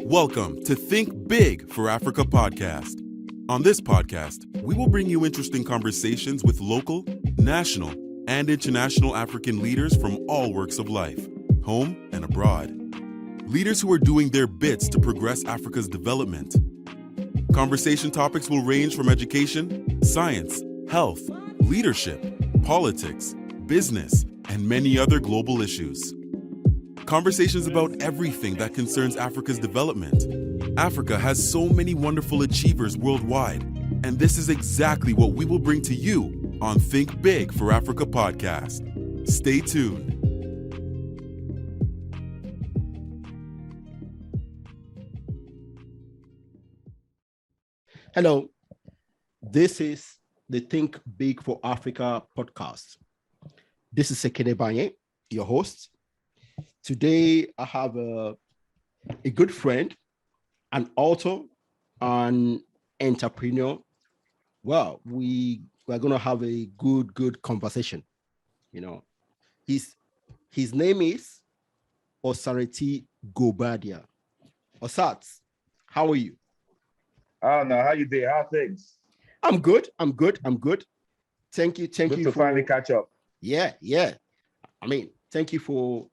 Welcome to Think Big for Africa podcast. On this podcast, we will bring you interesting conversations with local, national, and international African leaders from all walks of life, home and abroad. Leaders who are doing their bits to progress Africa's development. Conversation topics will range from education, science, health, leadership, politics, business, and many other global issues. Conversations about everything that concerns Africa's development. Africa has so many wonderful achievers worldwide, and this is exactly what we will bring to you on Think Big for Africa podcast. Stay tuned. Hello, this is the Think Big for Africa podcast. This is Ekene Banye, your host. Today, I have a good friend, an author, an entrepreneur. Well, we're going to have a good conversation. You know, his name is Osaretin Guobadia. Osat, how are you? Oh no, how you doing? How are things? I'm good. Thank you. Good to finally catch up. Yeah. I mean, thank you for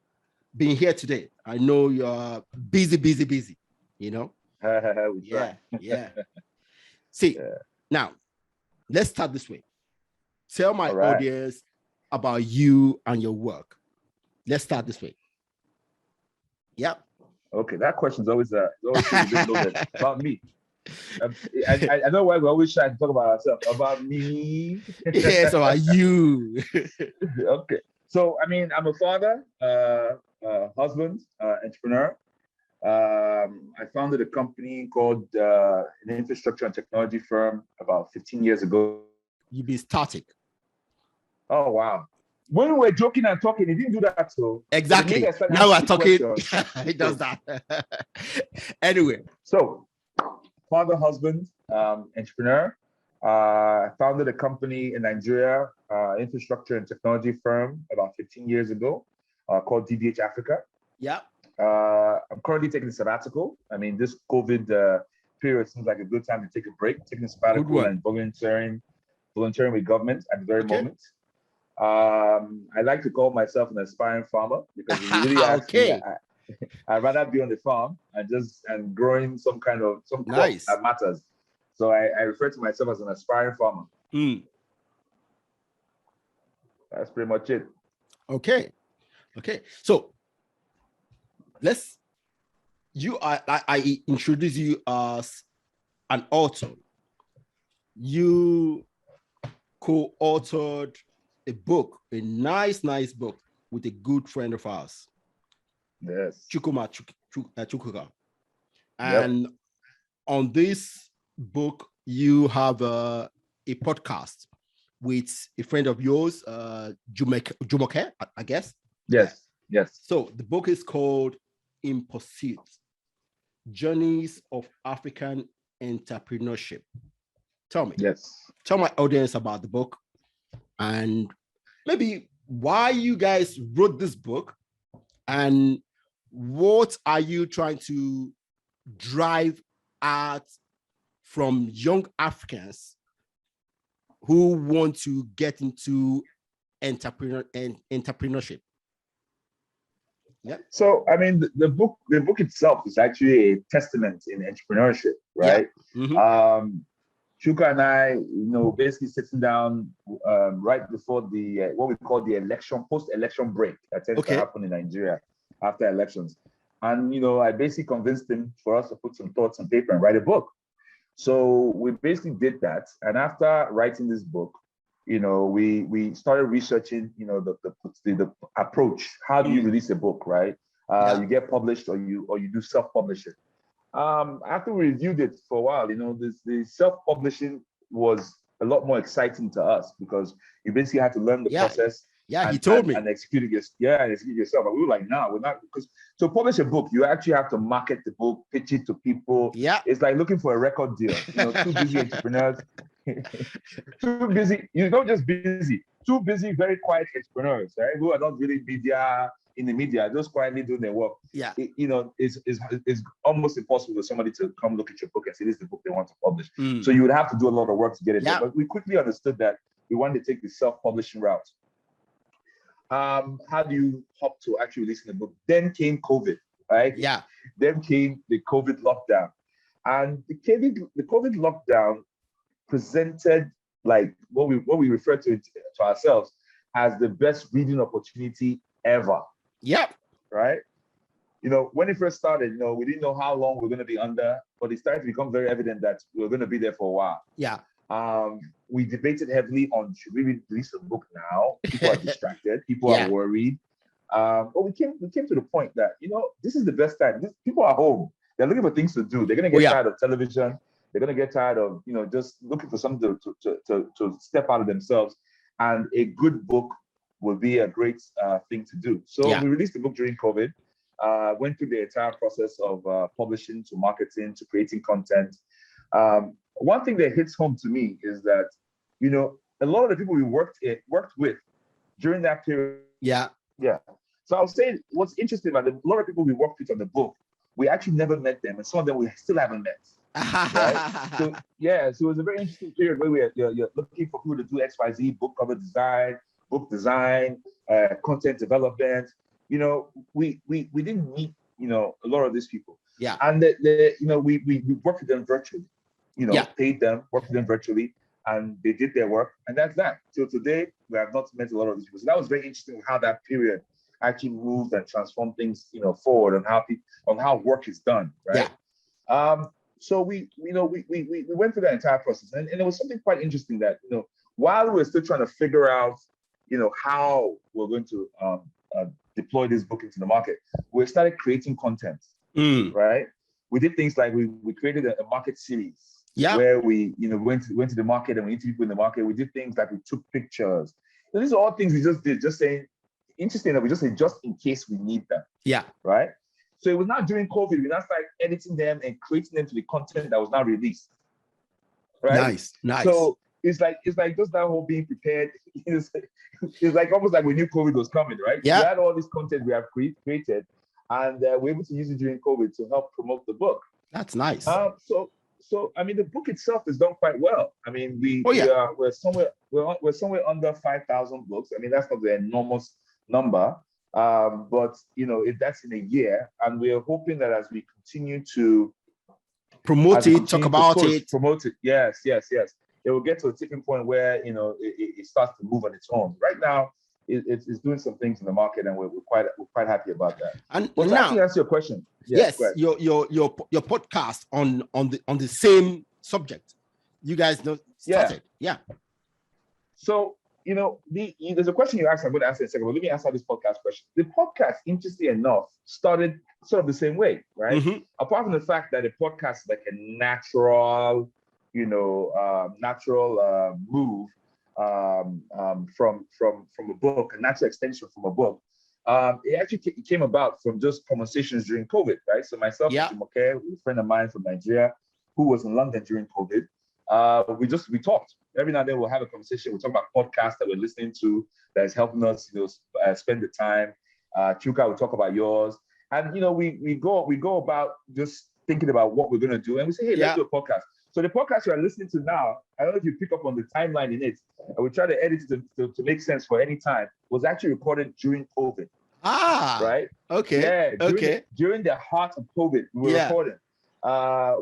being here today. I know you're busy, you know? Yeah. See, now, let's start this way. Tell my audience about you and your work. Let's start this way. Yep. Okay, that question's always a bit loaded. About me. I know why we always try to talk about ourselves. About me. Yes, about you. Okay. So, I mean, I'm a father, husband, entrepreneur. I founded a company called an infrastructure and technology firm about 15 years ago. You be static. Oh, wow. When we were joking and talking, he didn't do that. So exactly. Now we're talking. He does that. Anyway. So, father, husband, entrepreneur. I founded a company in Nigeria, infrastructure and technology firm about 15 years ago called DBH Africa. Yeah. I'm currently taking a sabbatical. I mean, this COVID period seems like a good time to take a break, taking a sabbatical and volunteering with government at the very moment. I like to call myself an aspiring farmer because it really I'd rather be on the farm and growing some crop that matters. So I refer to myself as an aspiring farmer. That's pretty much it. Okay. So I introduce you as an author. You co-authored a book, a nice book with a good friend of ours. Yes. Chukuka. And on this book, you have a podcast with a friend of yours, Jumoke, I guess. Yes. So the book is called In Pursuit: Journeys of African Entrepreneurship. Tell my audience about the book and maybe why you guys wrote this book and what are you trying to drive at from young Africans who want to get into entrepreneurship. Yeah. So, I mean, the book itself is actually a testament in entrepreneurship, right? Yeah. Chuka and I, basically sitting down right before the what we call the post-election break that tends to happen in Nigeria after elections. And, I basically convinced him for us to put some thoughts on paper and write a book. So we basically did that. And after writing this book, we started researching, the approach. How do you release a book, right? You get published or you do self-publishing. After we reviewed it for a while, the self-publishing was a lot more exciting to us because you basically had to learn the process. Yeah, he told me. And execute it yourself. And we were like, no, we're not. Because to publish a book, you actually have to market the book, pitch it to people. Yeah. It's like looking for a record deal. Too busy entrepreneurs. Too busy. Not just busy. Too busy, very quiet entrepreneurs, right? Who are not really media in the media, just quietly doing their work, Yeah. It's almost impossible for somebody to come look at your book and say this is the book they want to publish. So you would have to do a lot of work to get it there. But we quickly understood that we wanted to take the self-publishing route. How do you hop to actually releasing the book? Then came COVID, right? Yeah. Then came the COVID lockdown. And the COVID lockdown presented like what we refer to ourselves as the best reading opportunity ever. Yep. Right? When it first started, we didn't know how long we're going to be under, but it started to become very evident that we're going to be there for a while. Yeah. We debated heavily on should we release a book now? People are distracted. People are worried. But we came to the point that this is the best time. People are home. They're looking for things to do. They're going to get tired of television. They're going to get tired of just looking for something to step out of themselves. And a good book will be a great thing to do. So we released the book during COVID. Went through the entire process of publishing to marketing to creating content. One thing that hits home to me is that, a lot of the people we worked with during that period. Yeah. Yeah. So I'll say what's interesting about a lot of people we worked with on the book, we actually never met them. And some of them we still haven't met. Right? So it was a very interesting period where you're looking for people to do XYZ, book cover design, book design, content development. We didn't meet, a lot of these people. Yeah. And we worked with them virtually. Paid them, worked with them virtually, and they did their work, and that's that. Till today, we have not met a lot of these people. So that was very interesting how that period actually moved and transformed things, forward on how work is done, right? Yeah. So we went through that entire process, and it was something quite interesting that while we were still trying to figure out, how we're going to deploy this book into the market, we started creating content, right? We did things like we created a market series. Yeah. Where we, went to the market and we interviewed people in the market. We did things like we took pictures. So these are all things we just did, just saying, interesting that we just say, just in case we need them. Yeah. Right? So it was not during COVID, we now started editing them and creating them to the content that was now released. Right? Nice. So it's like just that whole being prepared. It's like almost like we knew COVID was coming, right? Yeah. We had all this content we have created, and we're able to use it during COVID to help promote the book. That's nice. So I mean, the book itself is done quite well. I mean, we're somewhere under 5,000 books. I mean, that's not the enormous number, but if that's in a year, and we're hoping that as we continue to promote it. Yes. It will get to a tipping point where it starts to move on its own. Right now, it's doing some things in the market, and we're quite happy about that. And now, to answer your question, yes, your podcast on the same subject, you guys know started, yeah. So there's a question you asked. I'm going to answer in a second, but let me answer this podcast question. The podcast, interestingly enough, started sort of the same way, right? Mm-hmm. Apart from the fact that a podcast is like a natural move. From a book, a natural extension from a book. It actually came about from just conversations during COVID, right? So myself and Jumoke, a friend of mine from Nigeria, who was in London during COVID, we talked. Every now and then we'll have a conversation. We'll talk about podcasts that we're listening to that is helping us, spend the time. Chuka will talk about yours, and we go about just thinking about what we're gonna do, and we say, hey, let's do a podcast. So the podcast you are listening to now, I don't know if you pick up on the timeline in it, and we try to edit it to make sense for any time, was actually recorded during COVID. Right? Okay. Yeah. During the heart of COVID, we were recording.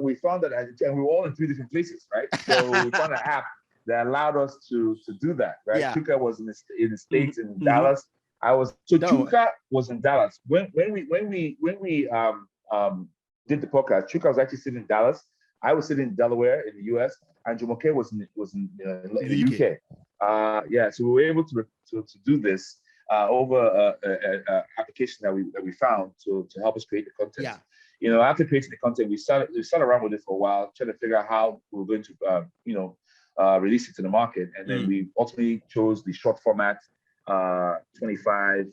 We found that, and we were all in 3 different places, right? So we found an app that allowed us to do that, right? Yeah. Chuka was in the States, in Dallas. Chuka was in Dallas. When we did the podcast, Chuka was actually sitting in Dallas. I was sitting in Delaware in the US, and Jumoke was in the UK. So we were able to do this over an application that we found to help us create the content. Yeah. After creating the content, we sat around with it for a while, trying to figure out how we were going to release it to the market, and then we ultimately chose the short format, 25,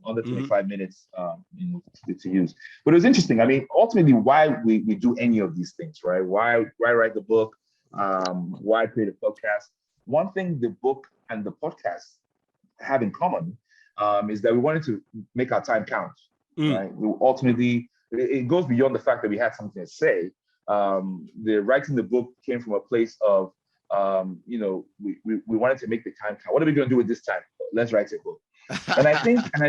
under 25 minutes to use. But it was interesting. I mean, ultimately, why we do any of these things, right? Why write the book? Why create a podcast? One thing the book and the podcast have in common is that we wanted to make our time count, right? We ultimately, it goes beyond the fact that we had something to say. The writing the book came from a place of, we wanted to make the time count. What are we going to do with this time? Let's write a book. And I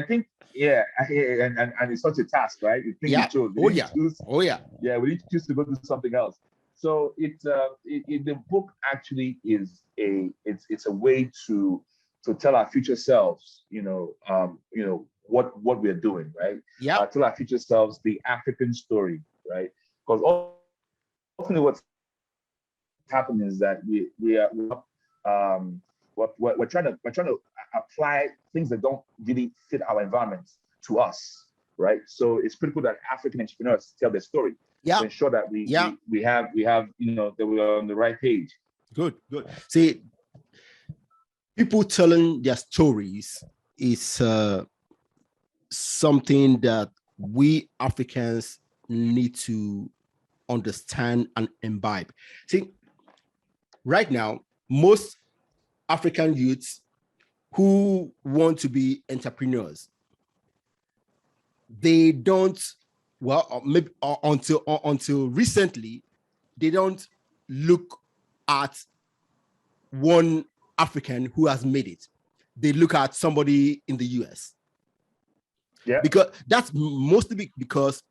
think, yeah, and it's such a task, right? You think you chose. We didn't choose to go do something else. So the book actually is it's a way to tell our future selves, what we're doing, right? Yeah. Tell our future selves the African story, right? Because ultimately, what's happening is that we're trying to apply things that don't really fit our environment to us, right? So it's critical that African entrepreneurs tell their story to ensure that we have that we're on the right page. Good. See, people telling their stories is something that we Africans need to understand and imbibe. See, right now, most African youths who want to be entrepreneurs, they don't, maybe until recently, they don't look at one African who has made it. They look at somebody in the US. Yeah. Because that's mostly because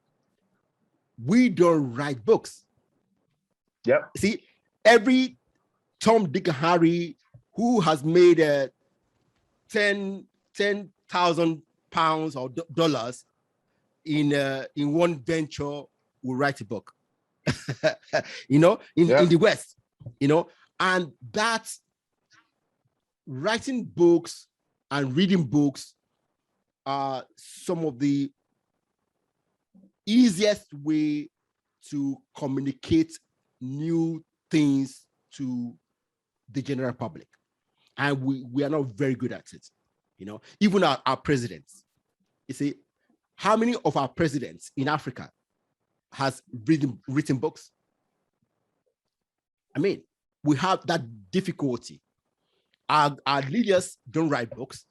we don't write books. Yeah. See, every Tom, Dick, and Harry who has made 10,000 pounds or dollars in one venture will write a book. in the West, and that's writing books and reading books are some of the easiest way to communicate new things to the general public. And we are not very good at it. Even our presidents. You see, how many of our presidents in Africa has written books? I mean, we have that difficulty. Our leaders don't write books.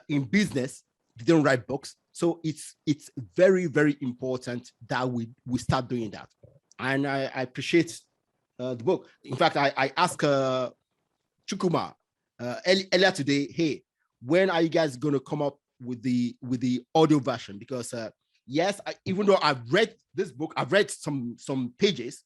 In business, they don't write books. So it's very, very important that we start doing that. And I appreciate the book. In fact, I asked Chukuma earlier today, hey, when are you guys going to come up with the audio version? Because yes, even though I've read this book, I've read some pages.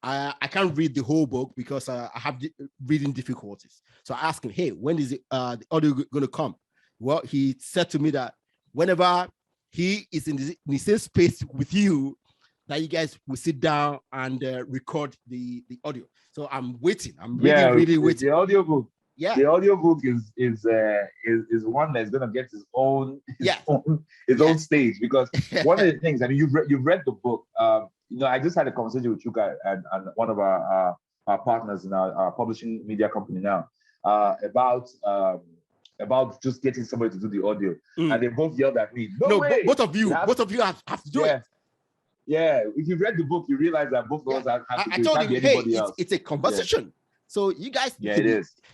I can't read the whole book because I have reading difficulties. So I asked him, hey, when is the audio going to come? Well, he said to me that whenever he is in the same space with you, that you guys will sit down and record the audio. So I'm waiting. I'm really waiting. The audio book. Yeah. The audio book is one that's gonna get his own stage, because one of the things, I mean, you've read the book. I just had a conversation with Chuka and one of our partners in our publishing media company now about just getting somebody to do the audio, and they both yelled at me. No way! Both of you have to do it. Yeah, if you read the book, you realize that both of us have to do it. I told him, hey, it's a conversation. Yeah. So you guys,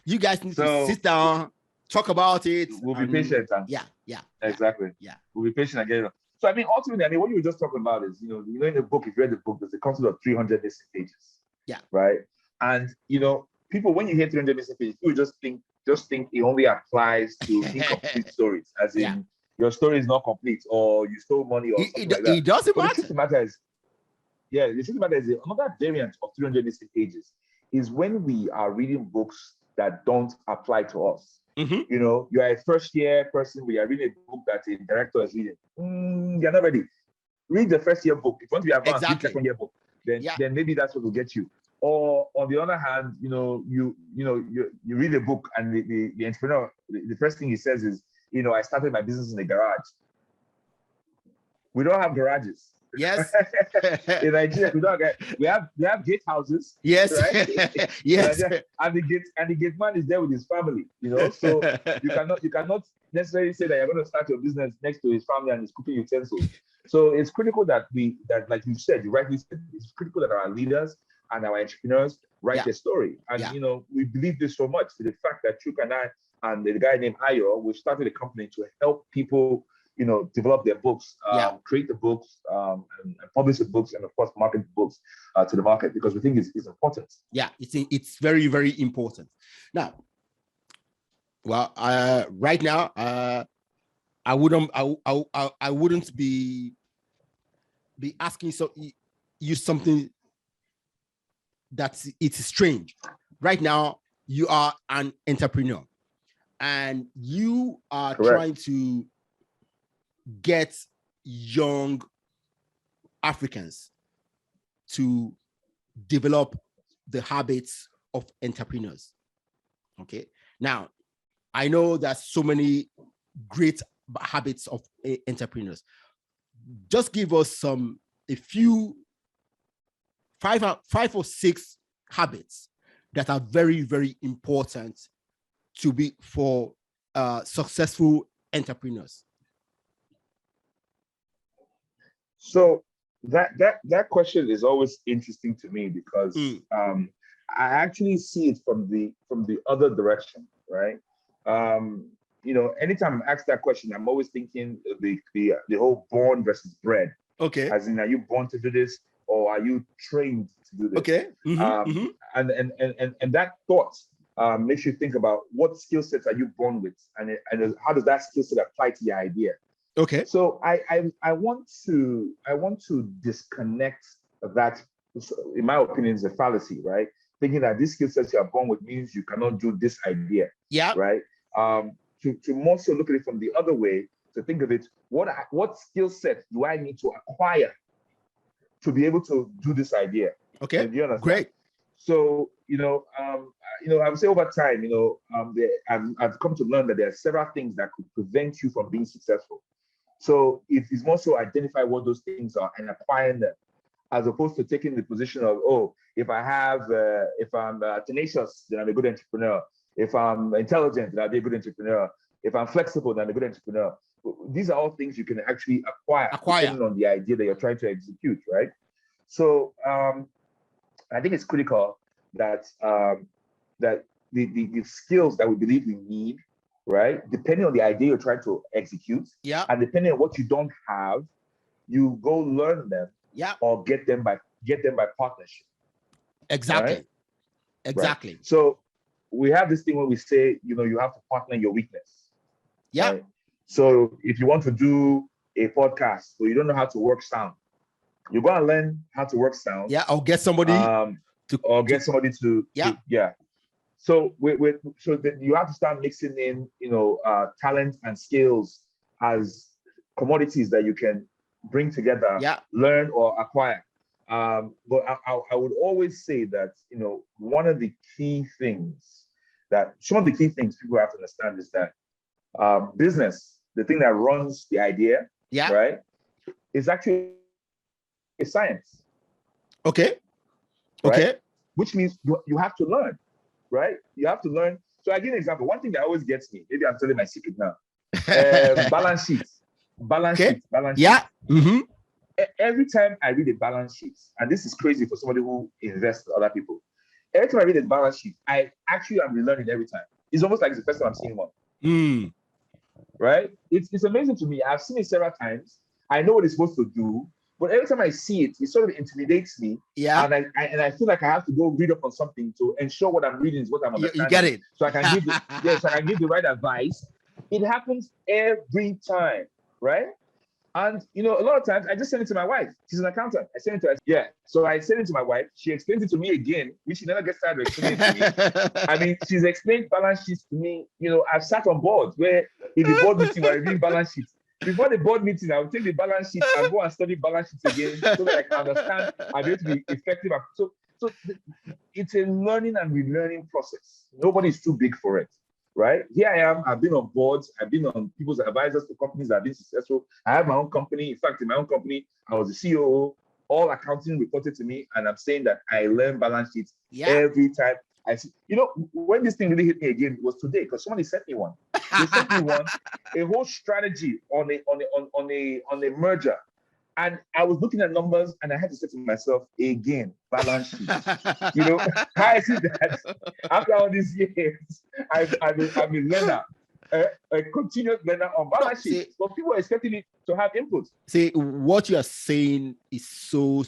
you guys need to sit down, talk about it. We'll be patient. Exactly. Yeah, we'll be patient and get it. So I mean, ultimately, what you were just talking about is, in the book, if you read the book, there's a concept of 300 missing pages. Yeah. Right. And people, when you hear 300 missing pages, people just think it only applies to incomplete stories, as in your story is not complete, or you stole money, or something like that. It doesn't matter. The truth of the matter is, another variant of 300 missing pages is when we are reading books that don't apply to us. Mm-hmm. You're a first-year person, we are reading a book that a director is reading. You're not ready. Read the first-year book. If you want to be advanced, read the second-year book. Then maybe that's what will get you. Or on the other hand, you read a book and the entrepreneur, the first thing he says is, I started my business in a garage. We don't have garages. Yes. In Nigeria, we have gate houses. Yes. Right? Yes. And the gate man is there with his family. So you cannot necessarily say that you're going to start your business next to his family and his cooking utensils. So it's critical that like you said, you rightly said, it's critical that our leaders and our entrepreneurs write their story. And we believe this so much, to the fact that Chuk and I and the guy named Ayo, we started a company to help people, develop their books, create the books, and publish the books, and of course, market the books to the market, because we think it's important. Yeah, it's very, very important. Now, well, right now, I wouldn't be asking you something it's strange. Right now, you are an entrepreneur, and you are Correct. trying to get young Africans to develop the habits of entrepreneurs. Okay. Now, I know there's so many great habits of entrepreneurs. Just give us a few, five or six habits that are very, very important to be for successful entrepreneurs. So that question is always interesting to me, because I actually see it from the other direction, right? Anytime I'm asked that question, I'm always thinking the whole born versus bred. Okay. As in, are you born to do this, or are you trained to do this? Okay. And that thought makes you think about what skill sets are you born with, and how does that skill set apply to your idea? Okay. So I want to disconnect that. In my opinion, is a fallacy, right? Thinking that these skill sets you are born with means you cannot do this idea. Yeah. Right. To more so look at it from the other way, to think of it, what skill set do I need to acquire to be able to do this idea? Okay. Do you understand? Great. So I would say over time, I've come to learn that there are several things that could prevent you from being successful. So it's more so identify what those things are and acquiring them, as opposed to taking the position of, if I'm tenacious, then I'm a good entrepreneur. If I'm intelligent, then I'll be a good entrepreneur. If I'm flexible, then I'm a good entrepreneur. These are all things you can actually acquire depending on the idea that you're trying to execute, right? So I think it's critical that the skills that we believe we need, right, depending on the idea you're trying to execute, and depending on what you don't have, you go learn them, or get them by partnership. Exactly. Right? Exactly. Right? So we have this thing where we say, you have to partner your weakness. Yeah. Right? So if you want to do a podcast, but you don't know how to work sound, you're going to learn how to work sound. Yeah, or get somebody to yeah. So so then you have to start mixing in, talent and skills as commodities that you can bring together, learn or acquire. But I would always say that, some of the key things people have to understand is that business, the thing that runs the idea, right, is actually a science. Okay. Right? Okay. Which means you have to learn, right? You have to learn. So I give you an example. One thing that always gets me, maybe I'm telling my secret now. Balance sheets. Balance sheets. Yeah. Mm-hmm. Every time I read a balance sheet, and this is crazy for somebody who invests with other people, every time I read a balance sheet, I actually am relearning every time. It's almost like it's the first time I'm seeing one. Right? It's amazing to me. I've seen it several times. I know what it's supposed to do, but every time I see it, it sort of intimidates me. Yeah. And I feel like I have to go read up on something to ensure what I'm reading is what I'm understanding. You get it. So I can give the right advice. It happens every time, right? And a lot of times I just send it to my wife. She's an accountant. I send it to her. Yeah. So I send it to my wife. She explains it to me again, which she never gets tired of explaining to me. I mean, she's explained balance sheets to me. I've sat on boards where in the board meeting we're reviewing balance sheets. Before the board meeting, I will take the balance sheet and go and study balance sheets again so that I can understand and be able to be effective. So it's a learning and relearning process. Nobody's too big for it. Right? Here I am. I've been on boards. I've been on people's advisors to companies that have been successful. I have my own company. In fact, in my own company, I was the COO. All accounting reported to me. And I'm saying that I learn balance sheets every time I see. When this thing really hit me again, it was today because somebody sent me one. They sent me one, a whole strategy on a merger And I was looking at numbers and I had to say to myself, again, balance sheet. You know, how is it that after all these years, I'm a learner, a continuous learner on balance sheet? But people are expecting me to have input. See, what you are saying is so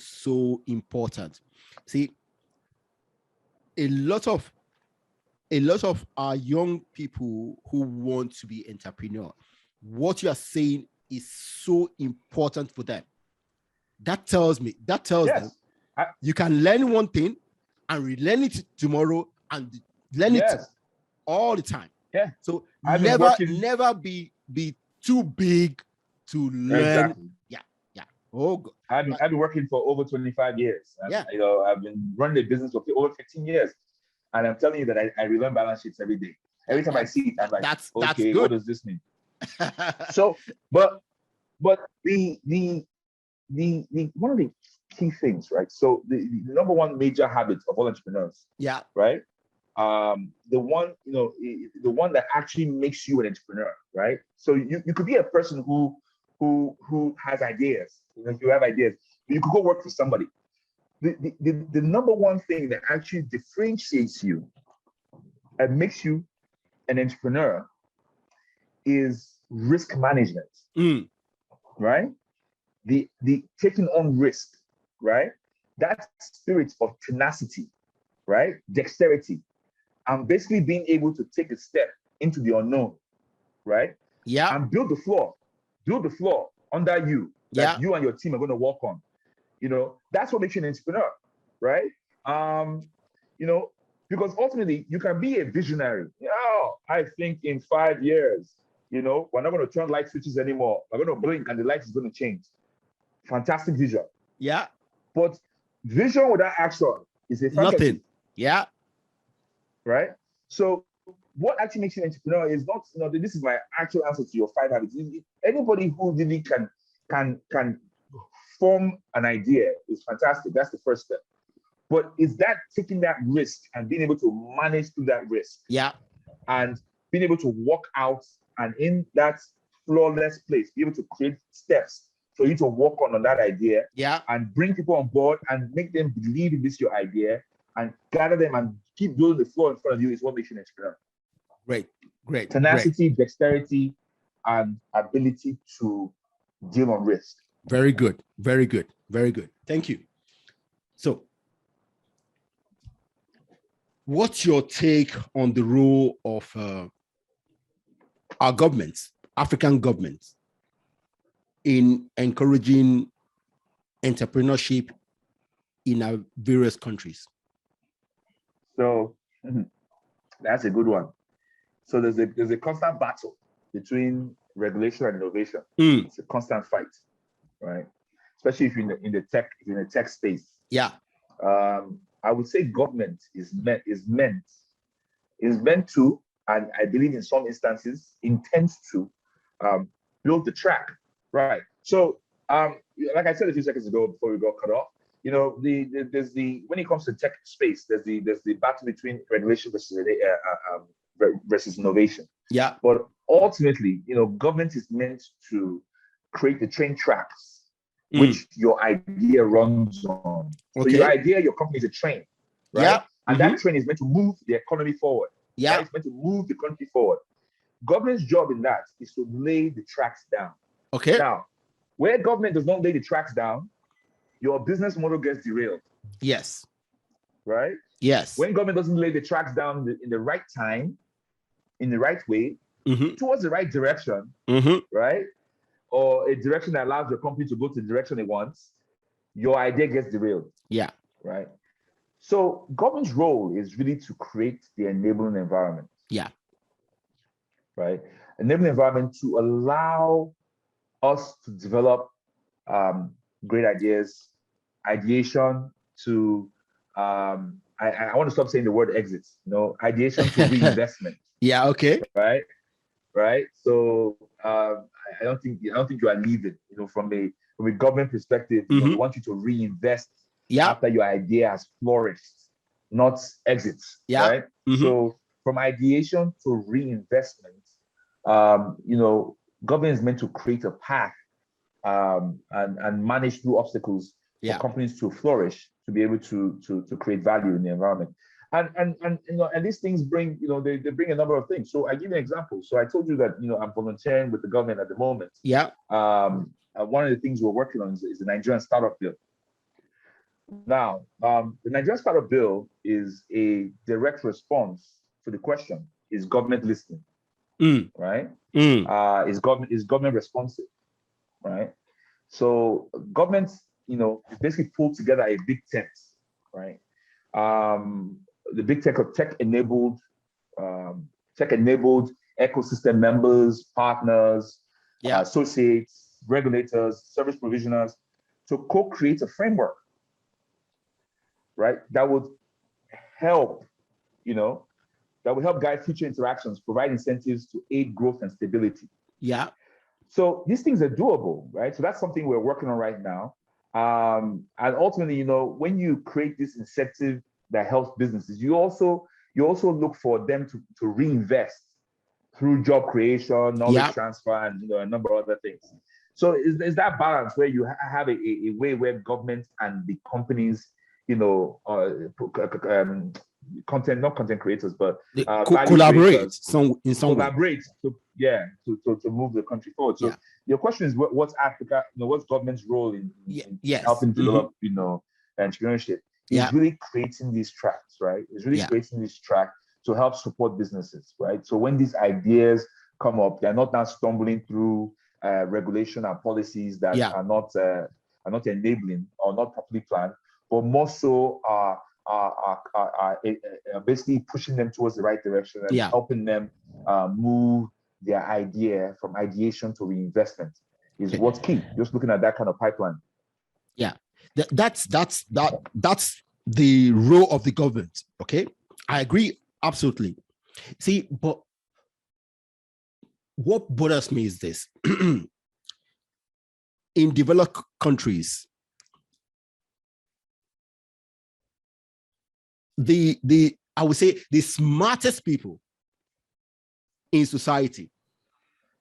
important. See, a lot of our young people who want to be entrepreneur, what you are saying is so important for them. That tells them you can learn one thing and relearn it tomorrow and learn it all the time. Yeah. So never be too big to learn. Exactly. Yeah. Oh God. I've been working for over 25 years. And, you know, I've been running a business for over 15 years. And I'm telling you that I relearn balance sheets every day. Every time I see it, I'm like, that's okay, good. What does this mean? So, but the one of the key things, right? So the number one major habit of all entrepreneurs, right? The one that actually makes you an entrepreneur, right? So you could be a person who has ideas. You know, you have ideas, but you could go work for somebody. The number one thing that actually differentiates you and makes you an entrepreneur is risk management, right? The taking on risk, right? That spirit of tenacity, right? Dexterity, and basically being able to take a step into the unknown, right? Yeah. And build the floor under you that you and your team are going to work on. You know, that's what makes you an entrepreneur, right? You know, because ultimately you can be a visionary. You know, I think in 5 years, you know, we're not going to turn light switches anymore. We're going to blink and the light is going to change. Fantastic vision. Yeah. But vision without action is a fantasy. Nothing. Yeah. Right? So what actually makes you an entrepreneur is not, you know, this is my actual answer to your 5 habits. Anybody who really can form an idea is fantastic. That's the first step. But it's that taking that risk and being able to manage through that risk. Yeah. And being able to walk out and in that flawless place, be able to create steps for you to work on that idea. Yeah. And bring people on board and make them believe in this your idea and gather them and keep building the floor in front of you is what makes you an entrepreneur. Great. Tenacity, dexterity, and ability to deal on risk. Very good. Thank you. So, what's your take on the role of our governments, African governments, in encouraging entrepreneurship in our various countries? So that's a good one. So there's a constant battle between regulation and innovation. It's a constant fight, right? Especially if you're in the tech space. Yeah. I would say government is meant to, and I believe in some instances intends to build the track, right? So like I said a few seconds ago before we got cut off, you know, there's when it comes to tech space, there's the battle between regulation versus innovation. Yeah. But ultimately, you know, government is meant to create the train tracks which your idea runs on. So your idea, your company is a train, right? Yeah. And that train is meant to move the economy forward. Yeah. Right? It's meant to move the country forward. Government's job in that is to lay the tracks down. Okay. Now, where government does not lay the tracks down, your business model gets derailed. Yes. Right? Yes. When government doesn't lay the tracks down in the right time, in the right way, towards the right direction, right? Or a direction that allows your company to go to the direction it wants, your idea gets derailed. Yeah. Right? So government's role is really to create the enabling environment. Yeah. Right? Enabling environment to allow us to develop great ideas, ideation to, I want to stop saying the word exits, you know, ideation to reinvestment. Yeah, okay. Right? So I don't think you are leaving, you know, from a government perspective, you know, we want you to reinvest after your idea has flourished, not exits. Yeah. Right? So from ideation to reinvestment, you know, government is meant to create a path and manage through obstacles for companies to flourish, to be able to create value in the environment. And these things bring, they bring a number of things. So I give you an example. So I told you that, I'm volunteering with the government at the moment. Yeah. One of the things we're working on is the Nigerian Startup Bill. Now, the Nigerian Startup Bill is a direct response to the question: is government listening? Right? Is government responsive? Right? So government, basically pulled together a big tent, right? The big tech-enabled ecosystem members, partners, associates, regulators, service provisioners, to co-create a framework, right? That would help, guide future interactions, provide incentives to aid growth and stability. Yeah. So these things are doable, right? So that's something we're working on right now. And ultimately, when you create this incentive that helps businesses, you also look for them to reinvest through job creation, knowledge transfer, and a number of other things. So is that balance where you have a way where government and the companies, not content creators, but collaborate in some way. To move the country forward. So your question is, what's Africa, what's government's role in helping develop, entrepreneurship? It's really creating these tracks, right? It's really creating this track to help support businesses, right? So when these ideas come up, they're not now stumbling through regulation and policies that are not enabling or not properly planned, but more so are basically pushing them towards the right direction and helping them move their idea from ideation to reinvestment is what's key. Just looking at that kind of pipeline. Yeah, that's the role of the government. Okay, I agree absolutely. See, but what bothers me is this: in developed countries, I would say the smartest people in society.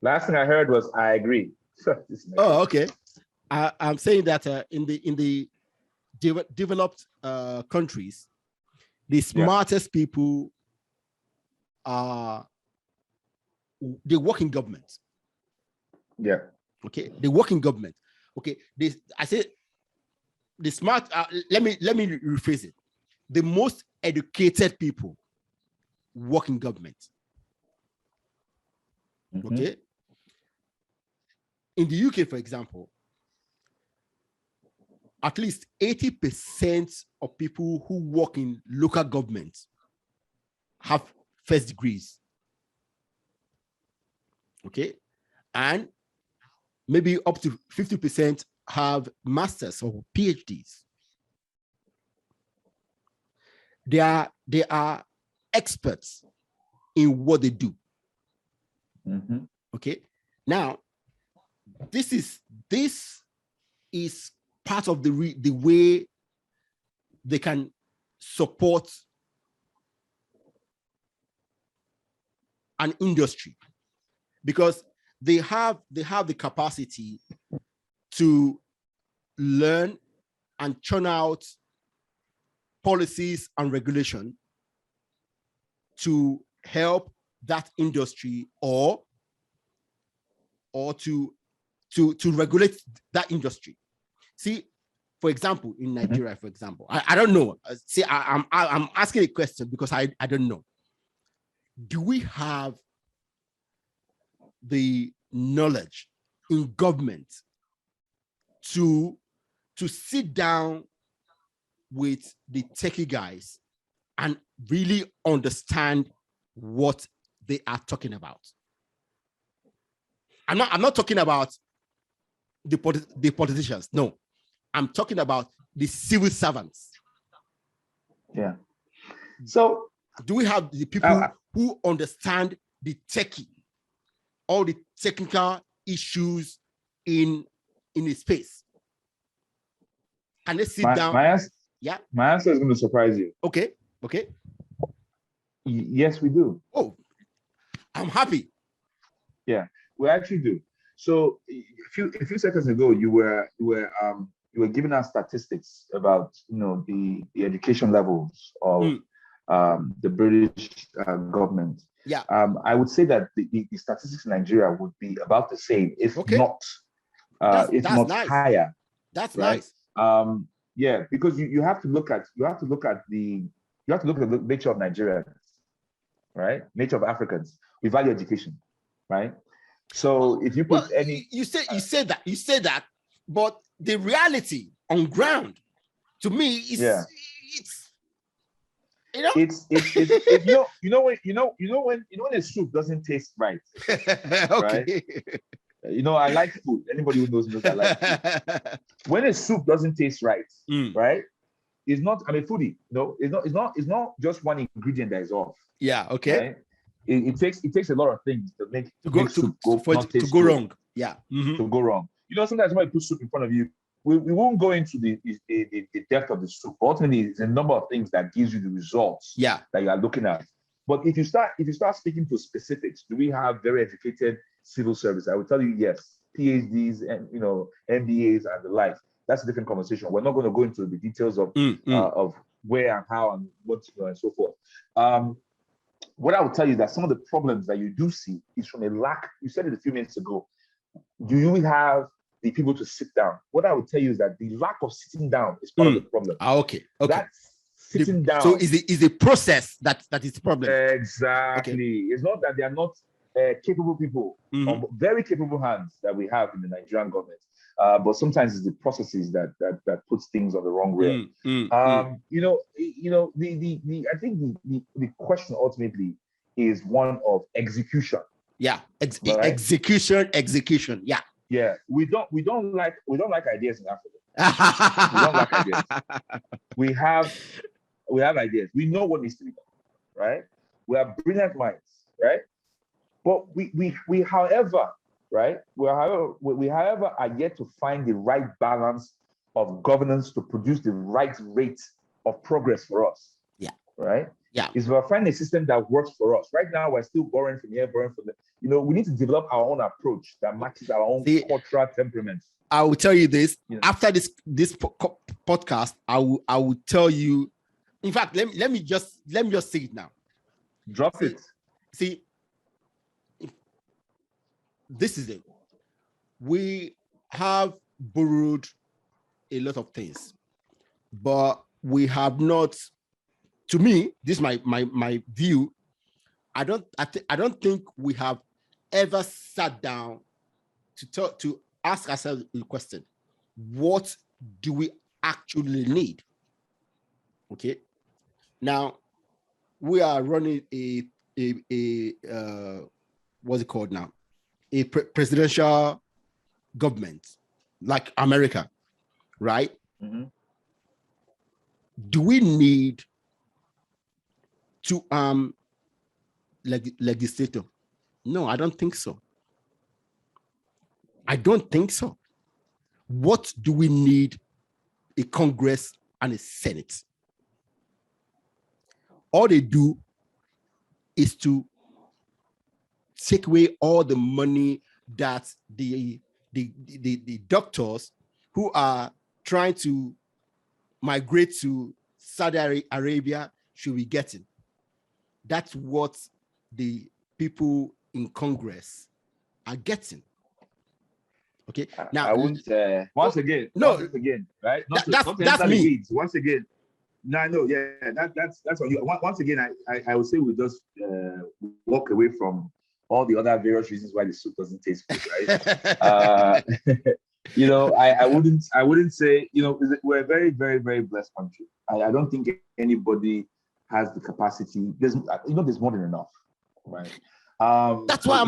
Last thing I heard was I agree. Oh, okay. I'm saying that in the developed countries, the smartest people they work in government. Yeah. Okay. They work in government. Okay. I say the smart. Let me rephrase it. The most educated people work in government. Okay. In the UK, for example, at least 80% of people who work in local government have first degrees. Okay. And maybe up to 50% have masters or PhDs. They are experts in what they do. Okay. Now, this is part of the way they can support an industry, because they have the capacity to learn and churn out policies and regulation to help that industry or to regulate that industry. See, for example, in Nigeria, for example, I don't know. See, I'm asking a question because I don't know. Do we have the knowledge in government to sit down with the techie guys and really understand what they are talking about? I'm not talking about the politicians. No, I'm talking about the civil servants. Yeah. So do we have the people who understand the techie, all the technical issues in the space? Can they sit down? My answer is going to surprise you. Okay. Yes, we do. Oh, I'm happy. Yeah, we actually do. So a few seconds ago, you were giving us statistics about the education levels of the British government. Yeah. I would say that the statistics in Nigeria would be about the same, if not that's nice. higher. That's right? nice. Yeah, because you have to look at the nature of Nigerians, right? Nature of Africans. We value education, right? So if you put you say that, but the reality on ground, to me, is it's when a soup doesn't taste right. Okay. Right? I like food. Anybody who knows I like food. When a soup doesn't taste right, right? It's not. I'm a foodie. It's not just one ingredient that is off. Yeah. Okay. Right? It takes a lot of things to make soup go wrong. Yeah. Mm-hmm. To go wrong. Sometimes when you put soup in front of you, we won't go into the depth of the soup. Ultimately, it's a number of things that gives you the results that you are looking at. But if you start speaking to specifics, do we have very educated civil service? I will tell you yes, PhDs and MBAs and the like. That's a different conversation. We're not going to go into the details of where and how and what and so forth. What I would tell you is that some of the problems that you do see is from a lack. You said it a few minutes ago. Do you have the people to sit down? What I would tell you is that the lack of sitting down is part of the problem. Okay. That's sitting down. So is a process that is the problem. Exactly. Okay. It's not that they are not capable people, very capable hands that we have in the Nigerian government. But sometimes it's the processes that puts things on the wrong rail. I think the question ultimately is one of execution. Yeah, execution. Yeah. Yeah, we don't like ideas in Africa. We don't like ideas. We have ideas. We know what needs to be done, right? We have brilliant minds, right? But we however, right? We however are yet to find the right balance of governance to produce the right rate of progress for us. Yeah. Right? Yeah. Is we're finding a system that works for us. Right now, we're still borrowing from here, borrowing from there. We need to develop our own approach that matches our own cultural temperament. I will tell you this. After this podcast, I will tell you. In fact, let me just say it now. Drop it. See, this is it. We have borrowed a lot of things, but we have not. To me, this is my view. I don't think we have ever sat down to ask ourselves the question: what do we actually need? Okay. Now we are running a what's it called now? A presidential government like America, right? Mm-hmm. Do we need to legislator? No, I don't think so. What do we need? A Congress and a Senate. All they do is to take away all the money that the doctors who are trying to migrate to Saudi Arabia should be getting. That's what the people in Congress are getting. Okay. Now I wouldn't once again, right? That's me. Weeds. Once again. No, I know, that's on you. Once again, I would say we just walk away from all the other various reasons why the soup doesn't taste good, right? I wouldn't say, we're a very, very, very blessed country. I don't think anybody has the capacity. There's more than enough, right? That's why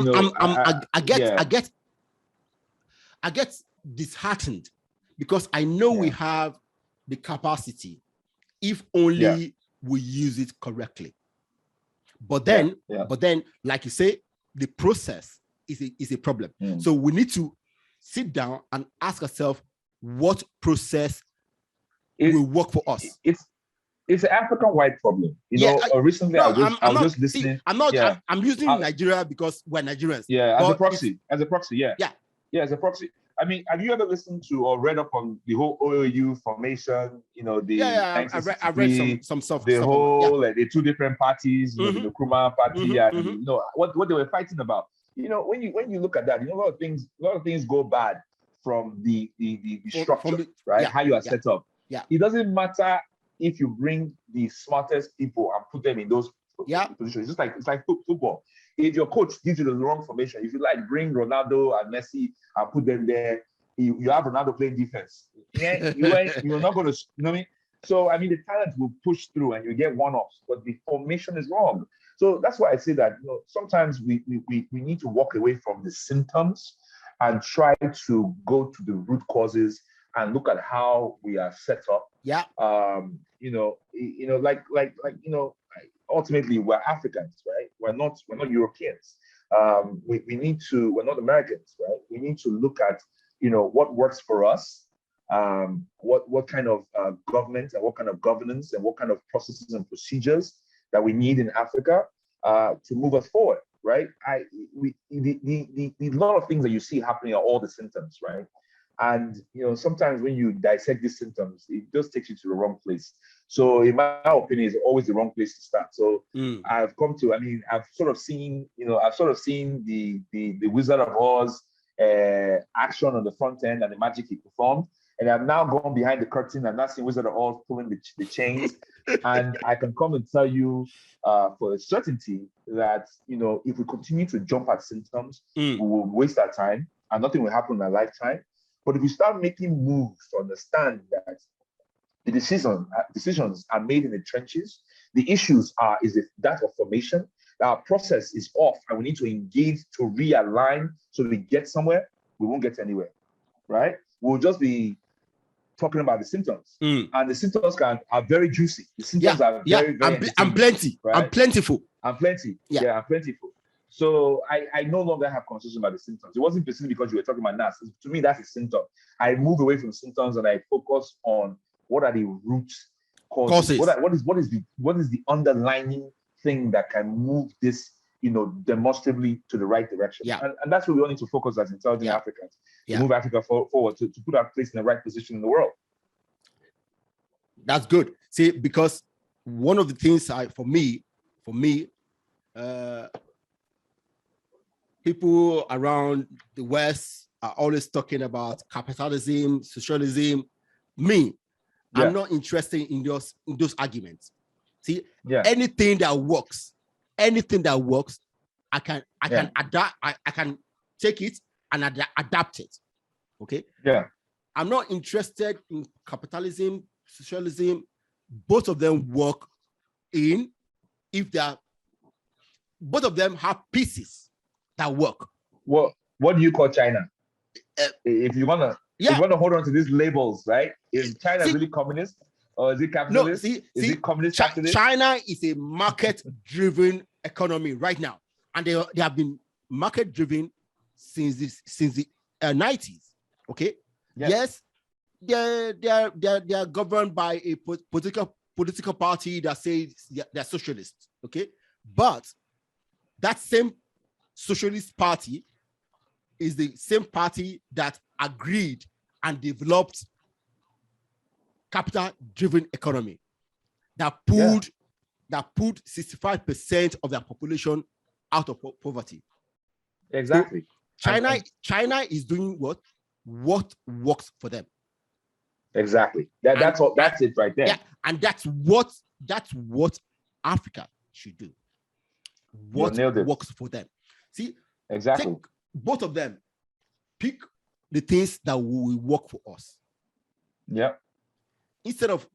I get disheartened, because I know we have the capacity if only we use it correctly. But then, like you say, the process is a problem. So we need to sit down and ask ourselves what process will work for us. It's an African-wide problem. Recently I was just listening. I'm using Nigeria because we're Nigerians. Yeah, as a proxy. Yeah. Yeah, it's a proxy. I mean, have you ever listened to or read up on the whole OAU formation? You know, the I read some stuff. The whole the two different parties. You know, the Nkrumah party, and you know what they were fighting about. You know, when you look at that, you know, a lot of things go bad from the structure, right? Yeah, how you are set up. Yeah, it doesn't matter if you bring the smartest people and put them in those positions. It's like football. If your coach gives you the wrong formation, if you like bring Ronaldo and Messi and put them there, you have Ronaldo playing defense. Yeah, you're not going to, you know what I mean? So, I mean, the talent will push through and you get one-offs, but the formation is wrong. So that's why I say that, you know, sometimes we need to walk away from the symptoms and try to go to the root causes and look at how we are set up. Yeah. Ultimately we're Africans, right? We're not Europeans. We're not Americans, right? We need to look at, you know, what works for us, what kind of government and what kind of governance and what kind of processes and procedures that we need in Africa to move us forward, right? The lot of things that you see happening are all the symptoms, right? And you know, sometimes when you dissect these symptoms, it just takes you to the wrong place. So, in my opinion, it's always the wrong place to start. So, I've sort of seen the Wizard of Oz action on the front end and the magic he performed, and I've now gone behind the curtain and now seen Wizard of Oz pulling the chains, and I can come and tell you for a certainty that, you know, if we continue to jump at symptoms, we will waste our time and nothing will happen in our lifetime. But if we start making moves to understand that the decisions are made in the trenches, the issues is that of formation, our process is off, and we need to engage to realign so we get somewhere, we won't get anywhere, right? We'll just be talking about the symptoms, and the symptoms are very juicy. The symptoms are very I'm plenty, right? I'm plentiful. I'm plentiful. So I no longer have conversation about the symptoms. It wasn't specifically because you were talking about NAS. To me, that's a symptom. I move away from symptoms and I focus on what are the root causes. What is the underlying thing that can move this, you know, demonstrably to the right direction. Yeah. And that's what we all need to focus as intelligent Africans to move Africa forward, to put our place in the right position in the world. That's good. See, because one of the things for me, people around the West are always talking about capitalism, socialism. I'm not interested in those arguments. See, anything that works, I can adapt. I can take it and adapt it. Okay. Yeah. I'm not interested in capitalism, socialism. Both of them work both of them have pieces that work. Well, what do you call China? If you wanna hold on to these labels, right? Is China really communist or is it capitalist? No, is it communist capitalist? China is a market-driven economy right now, and they have been market-driven since the 90s. Okay. Yes, they are governed by a political party that says they're socialists. Okay, but that same socialist party is the same party that agreed and developed capital-driven economy that pulled 65% of their population out of poverty. Exactly. So China is doing what works for them. Exactly. That's it right there. Yeah, and that's what Africa should do. What works for them. See, exactly. Take both of them. Pick the things that will work for us. Yeah. Instead of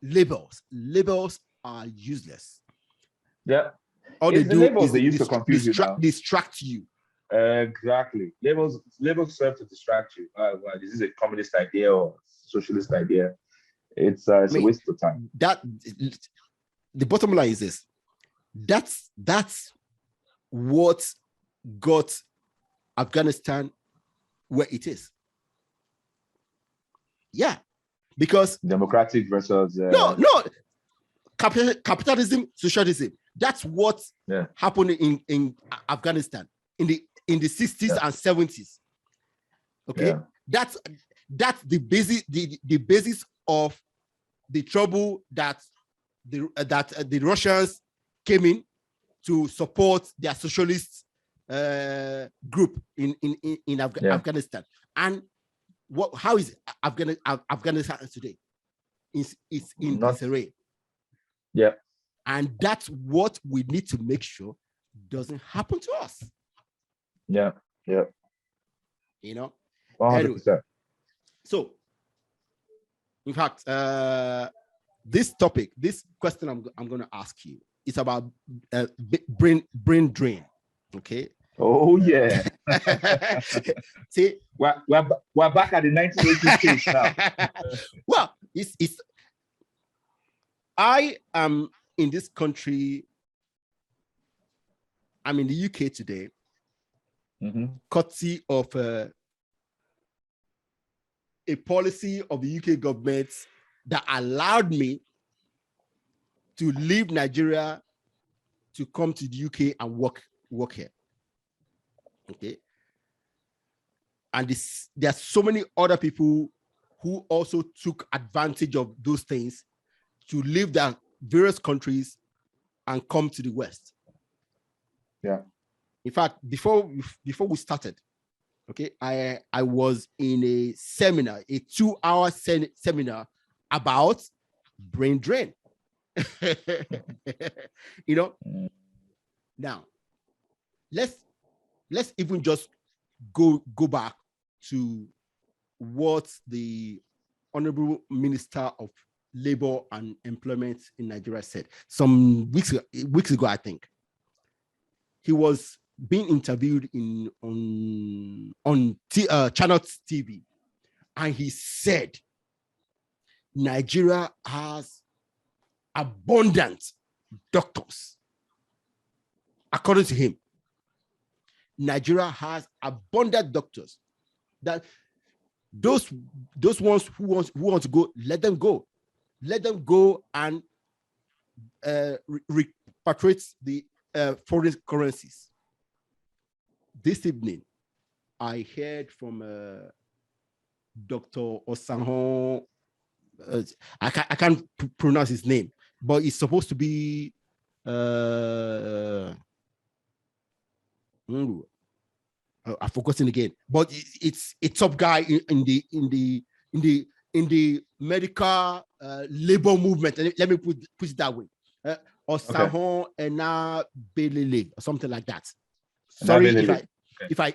labels. Labels are useless. Yeah. All they do labels is they use to confuse you now. Distract you. Exactly. Labels serve to distract you. Well, this is a communist idea or socialist idea. It's a waste of time. The bottom line is this. That's what got Afghanistan where it is. Yeah, because democratic versus no capitalism, socialism. That's what happened in Afghanistan in the in the 60s and 70s. Okay, that's the basis of the trouble that the Russians came in to support their socialist group in Afghanistan. And how is Afghanistan today? It's in disarray. Yeah. And that's what we need to make sure doesn't happen to us. Yeah. Yeah. 100%. Anyway, so, in fact, this question I'm going to ask you is about brain drain. Okay. Oh yeah. See, we're back at the 1980s stage now. Well, it's. I am in this country. I'm in the UK today, courtesy of a policy of the UK government that allowed me to leave Nigeria to come to the UK and work here. Okay. And there are so many other people who also took advantage of those things to leave their various countries and come to the West. Yeah. In fact, before we started, okay, I was in a seminar, a 2-hour seminar about brain drain. Now let's even just go back to what the Honorable Minister of Labor and Employment in Nigeria said some weeks ago. I think he was being interviewed on Channel TV, and he said Nigeria has abundant doctors. According to him, Nigeria has abundant doctors. That those ones who want to go, let them go and repatriate the foreign currencies. This evening, I heard from Dr. Osaretin. I can't pronounce his name, but it's supposed to be I've forgotten again. But it's a top guy in the medical labor movement. Let me put it that way. Osaretin Ena Belele or something like that. Sorry if I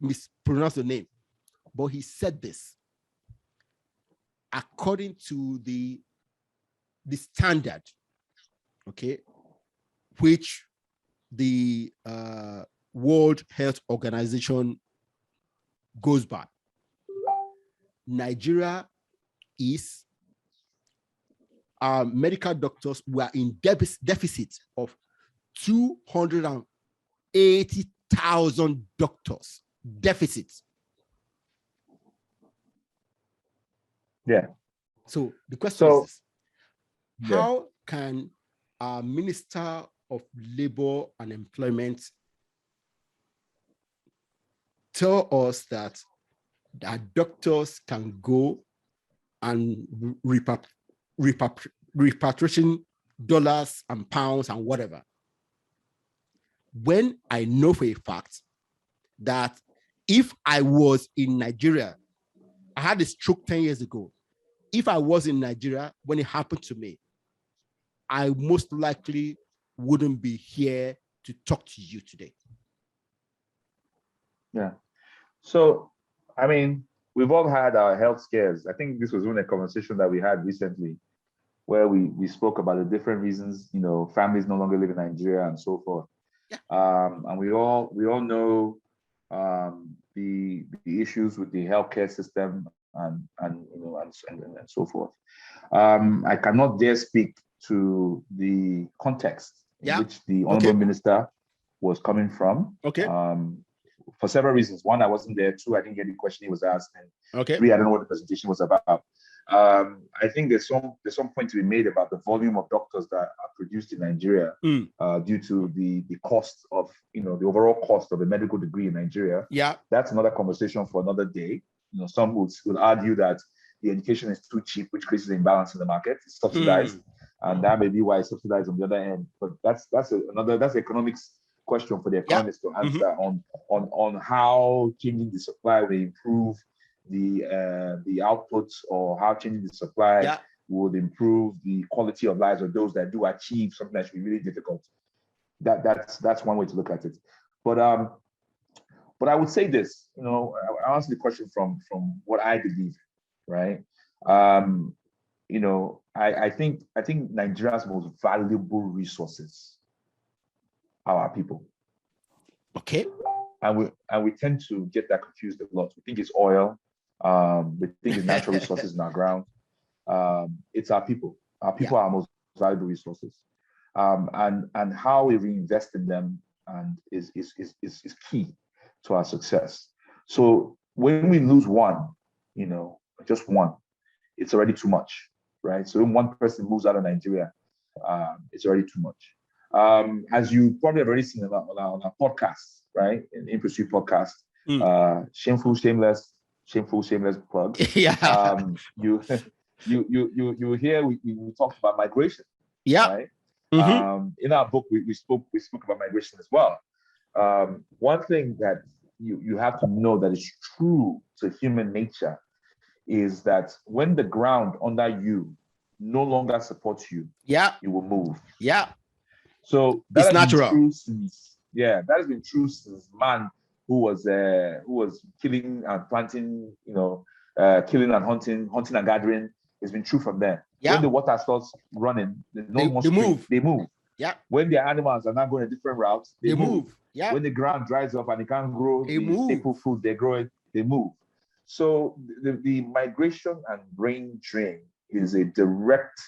mispronounce the name, but he said this. According to the standard, okay, which the World Health Organization goes by, Nigeria is medical doctors were in deficit of 280,000 doctors. Deficit. Yeah. So the question is this: how can our Minister of Labor and Employment tell us that doctors can go and repatriation dollars and pounds and whatever, when I know for a fact that if I was in Nigeria, I had a stroke 10 years ago. If I was in Nigeria when it happened to me, I most likely wouldn't be here to talk to you today. Yeah. So, I mean, we've all had our health scares. I think this was one of the conversations that we had recently, where we spoke about the different reasons, families no longer live in Nigeria and so forth. Yeah. And we all know the issues with the healthcare system and so forth. I cannot dare speak to the context in which the Honorable Minister was coming from. Okay. For several reasons. One, I wasn't there. Two, I didn't get the question he was asking. Okay. Three, I don't know what the presentation was about. I think there's some point to be made about the volume of doctors that are produced in Nigeria due to the cost of, the overall cost of a medical degree in Nigeria. Yeah. That's another conversation for another day. Some would argue that the education is too cheap, which creates an imbalance in the market. It's subsidized, and that may be why it's subsidized on the other end. But that's economics question for the economists to answer on how changing the supply will improve the outputs, or how changing the supply would improve the quality of lives of those that do achieve something that should be really difficult. That's one way to look at it. But I would say this, I answer the question from what I believe, right? I think Nigeria's most valuable resources are our people. Okay. And we tend to get that confused a lot. We think it's oil. We think it's natural resources in our ground. It's our people. Our people are our most valuable resources. And how we reinvest in them and is key to our success. So when we lose one, just one, it's already too much, right? So when one person moves out of Nigeria, it's already too much. As you probably have already seen on our podcast, right? In Pursuit podcast, Shameful, Shameless plug. You hear we talked about migration. Right? In our book, we spoke about migration as well. One thing that you have to know that is true to human nature is that when the ground under you no longer supports you, you will move. So that has been true since that has been true since man who was killing and planting, killing and hunting and gathering. It's been true from there. When the water starts running, they move. When their animals are not going a different route, they move. When the ground dries up and they can't grow staple food they're growing, they move. So the migration and brain drain is a direct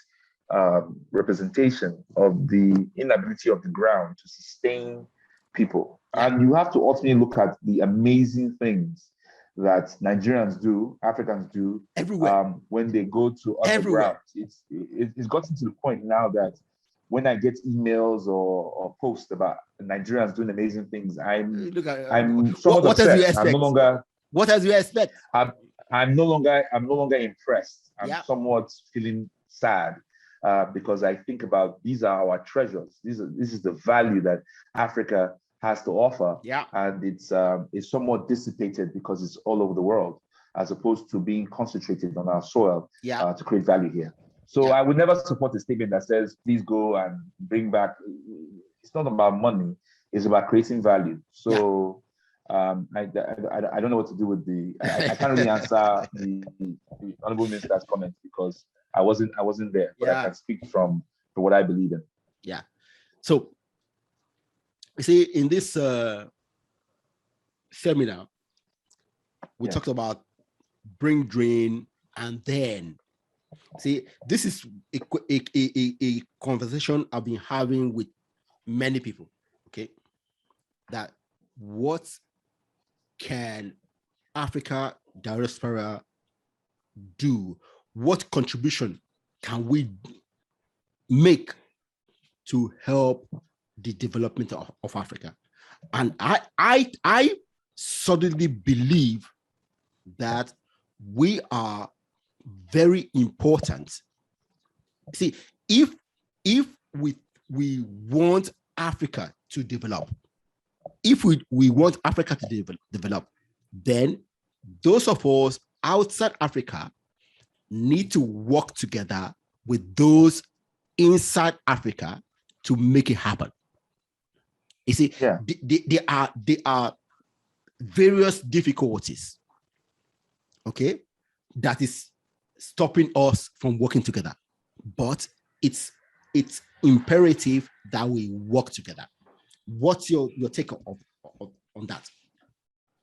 representation of the inability of the ground to sustain people. And you have to ultimately look at the amazing things that Nigerians do, Africans do, everywhere when they go to other grounds. It's gotten to the point now that when I get emails or posts about Nigerians doing amazing things, I'm somewhat upset. What else do you expect? I'm no longer impressed. I'm somewhat feeling sad because I think about these are our treasures. This is the value that Africa has to offer, and it's somewhat dissipated because it's all over the world, as opposed to being concentrated on our soil to create value here. So I would never support a statement that says, please go and bring back. It's not about money, it's about creating value. So I don't know what to do with I can't really answer the Honorable Minister's comment because I wasn't there, but I can speak from what I believe in. So you see, in this seminar, we talked about brain drain, and then this is a conversation I've been having with many people. Okay, that what can Africa Diaspora do? What contribution can we make to help the development of Africa? And I suddenly believe that we are very important. See, if we want Africa to develop, if we want Africa to develop, then those of us outside Africa need to work together with those inside Africa to make it happen. You see, there are various difficulties, okay, that is stopping us from working together. But it's imperative that we work together. What's your take on that?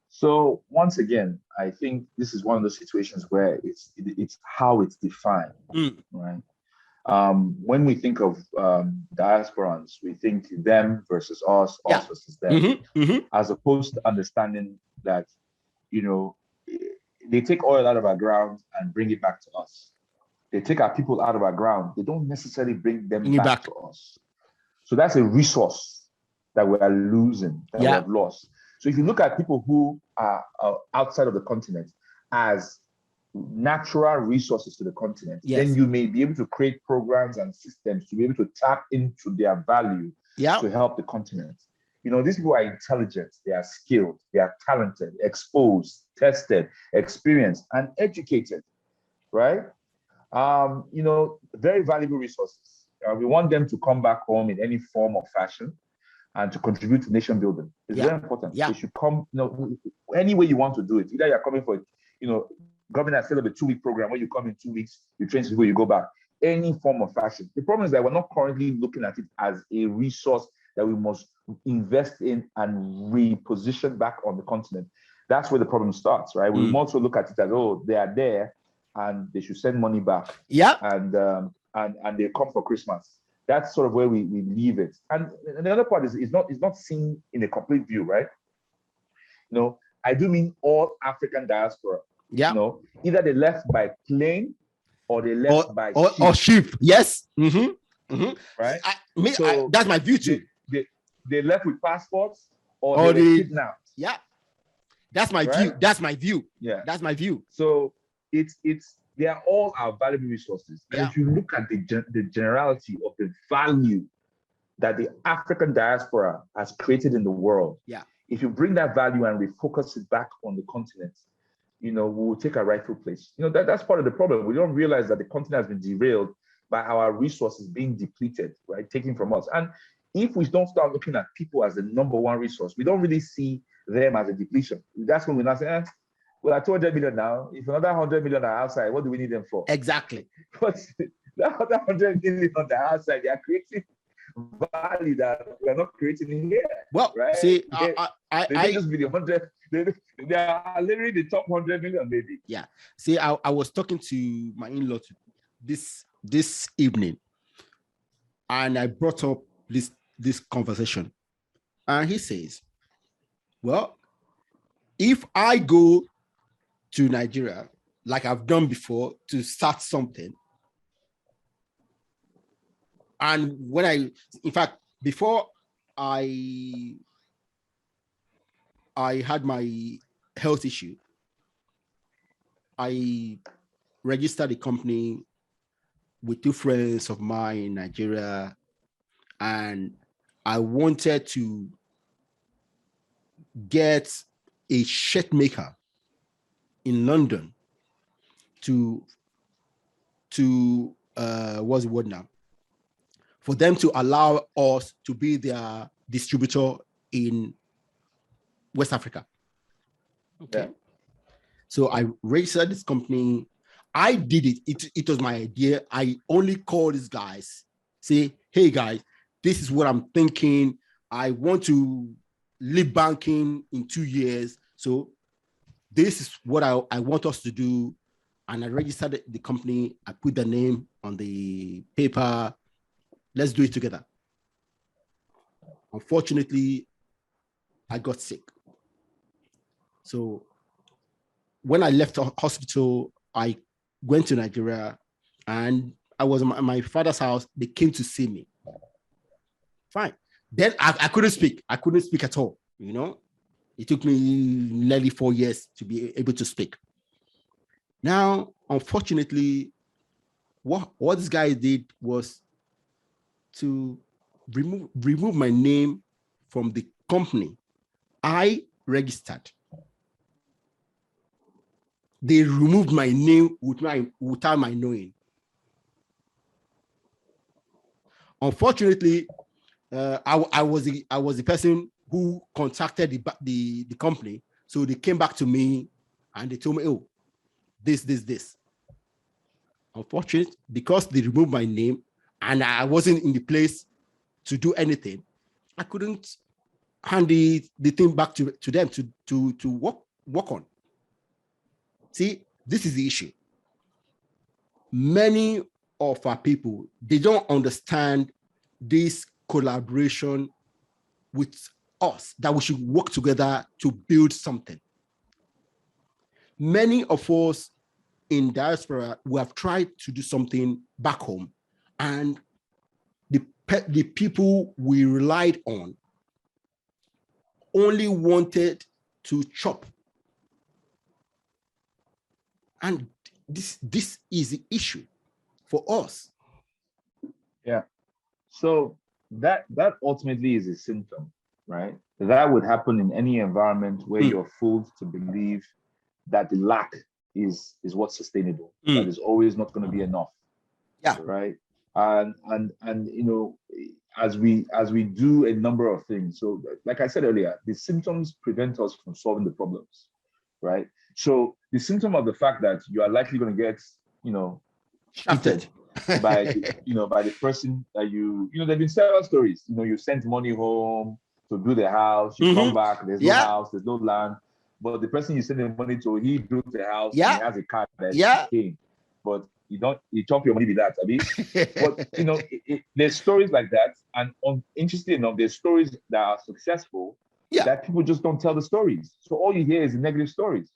So once again, I think this is one of those situations where it's how it's defined, right? When we think of diasporans, we think them versus us versus them, as opposed to understanding that, they take oil out of our ground and bring it back to us. They take our people out of our ground. They don't necessarily bring them back to us. So that's a resource that we are losing, that we have lost. So if you look at people who are outside of the continent as natural resources to the continent, then you may be able to create programs and systems to be able to tap into their value to help the continent. You know, these people are intelligent, they are skilled, they are talented, exposed, tested, experienced, and educated, right? You know, very valuable resources. We want them to come back home in any form or fashion and to contribute to nation building. It's very important. They should come, you know, any way you want to do it. Either you're coming for, you know, government has set up a 2-week program where you come in 2 weeks, you train people, you go back. Any form of fashion. The problem is that we're not currently looking at it as a resource that we must invest in and reposition back on the continent. That's where the problem starts, right? We must also look at it as, oh, they are there and they should send money back. And they come for Christmas. That's sort of where we leave it. And the other part is not seen in a complete view, right? You know, I do mean all African diaspora. You know, either they left by plane or they left by ship. Or ship. Yes. Right? That's my view too. They left with passports or they were kidnapped. Yeah. That's my view. That's my view. Yeah. That's my view. So they are all our valuable resources. And if you look at the generality of the value that the African diaspora has created in the world, if you bring that value and refocus it back on the continent, you know, we will take a rightful place. You know, that's part of the problem. We don't realize that the continent has been derailed by our resources being depleted, right? Taken from us. And if we don't start looking at people as the number one resource, we don't really see them as a depletion. That's when we now say, well, at 200 million now, if another 100 million are outside, what do we need them for? Exactly. But that other 100 million on the outside, they are creating value that we're not creating here. Well, right? See, they just be the 100. They are literally the top 100 million, maybe. Yeah. See, I was talking to my in-law this evening, and I brought up this conversation, and he says, "Well, if I go to Nigeria like I've done before to start something, and in fact, before I had my health issue, I registered a company with 2 friends of mine in Nigeria, and I wanted to get a shirt maker in London to what's the word now? For them to allow us to be their distributor in West Africa. Okay. Yeah. So I registered this company. I did it. It was my idea. I only called these guys, say, hey guys, this is what I'm thinking. I want to leave banking in 2 years. So this is what I want us to do. And I registered the company. I put the name on the paper. Let's do it together. Unfortunately, I got sick. So when I left the hospital, I went to Nigeria, and I was at my father's house. They came to see me. Fine. Then I couldn't speak. I couldn't speak at all. You know, it took me nearly 4 years to be able to speak. Now, unfortunately, what this guy did was to remove my name from the company I registered. They removed my name without my knowing. Unfortunately, I was the person who contacted the company. So they came back to me and they told me, oh, this. Unfortunately, because they removed my name and I wasn't in the place to do anything, I couldn't hand the thing back to them to work on. See, this is the issue. Many of our people, they don't understand this collaboration with us, that we should work together to build something. Many of us in diaspora, we have tried to do something back home, and the people we relied on only wanted to chop. And this is the issue for us. Yeah. So that ultimately is a symptom, right? That would happen in any environment where you're fooled to believe that the lack is what's sustainable. That is always not going to be enough. Yeah. Right. And you know, as we do a number of things. So like I said earlier, the symptoms prevent us from solving the problems. Right. So the symptom of the fact that you are likely going to get, you know, cheated by the person that there've been several stories. You know, you sent money home to build a house, you come back, there's no house, there's no land. But the person you send the money to, he built a house and he has a car that came. But you chop your money with that, I mean. But you know, there's stories like that, and interestingly enough, there's stories that are successful that people just don't tell the stories. So all you hear is the negative stories,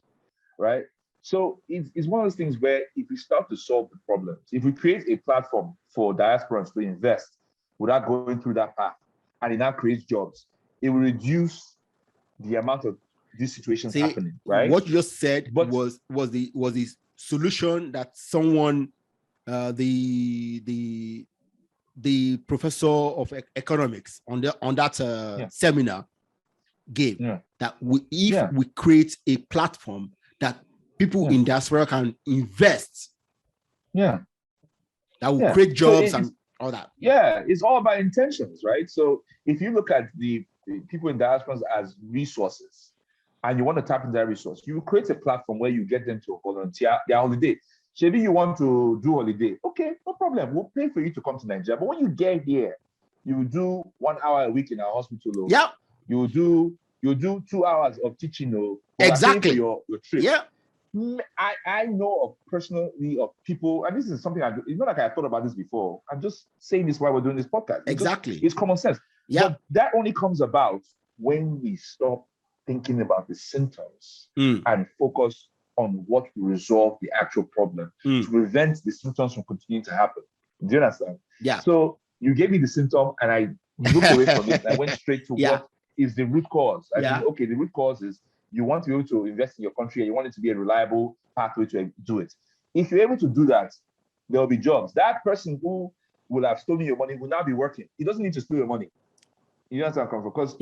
right? So it's one of those things where if we start to solve the problems, if we create a platform for diasporans to invest without going through that path, and it now creates jobs, it will reduce the amount of these situations happening, right? What you just said was the solution that someone, the professor of economics on that seminar gave. That if we create a platform that people in diaspora can invest, that will create jobs and all that. Yeah, it's all about intentions, right? So if you look at the people in diaspora as resources, and you want to tap into that resource, you create a platform where you get them to volunteer their holiday. So maybe you want to do holiday. Okay, no problem. We'll pay for you to come to Nigeria. But when you get here, you will do 1 hour a week in our hospital. Yeah. You do 2 hours of teaching. Exactly. For your trip. Yeah. I know personally of people, and this is something it's not like I thought about this before. I'm just saying this while we're doing this podcast. Exactly. It's common sense. Yeah. But that only comes about when we stop thinking about the symptoms and focus on what will resolve the actual problem to prevent the symptoms from continuing to happen. Do you understand? Yeah. So you gave me the symptom and I looked away from it and I went straight to what is the root cause. I mean, okay, the root cause is you want to be able to invest in your country and you want it to be a reliable pathway to do it. If you're able to do that, there will be jobs. That person who will have stolen your money will now be working. He doesn't need to steal your money. You know where I'm coming from? Because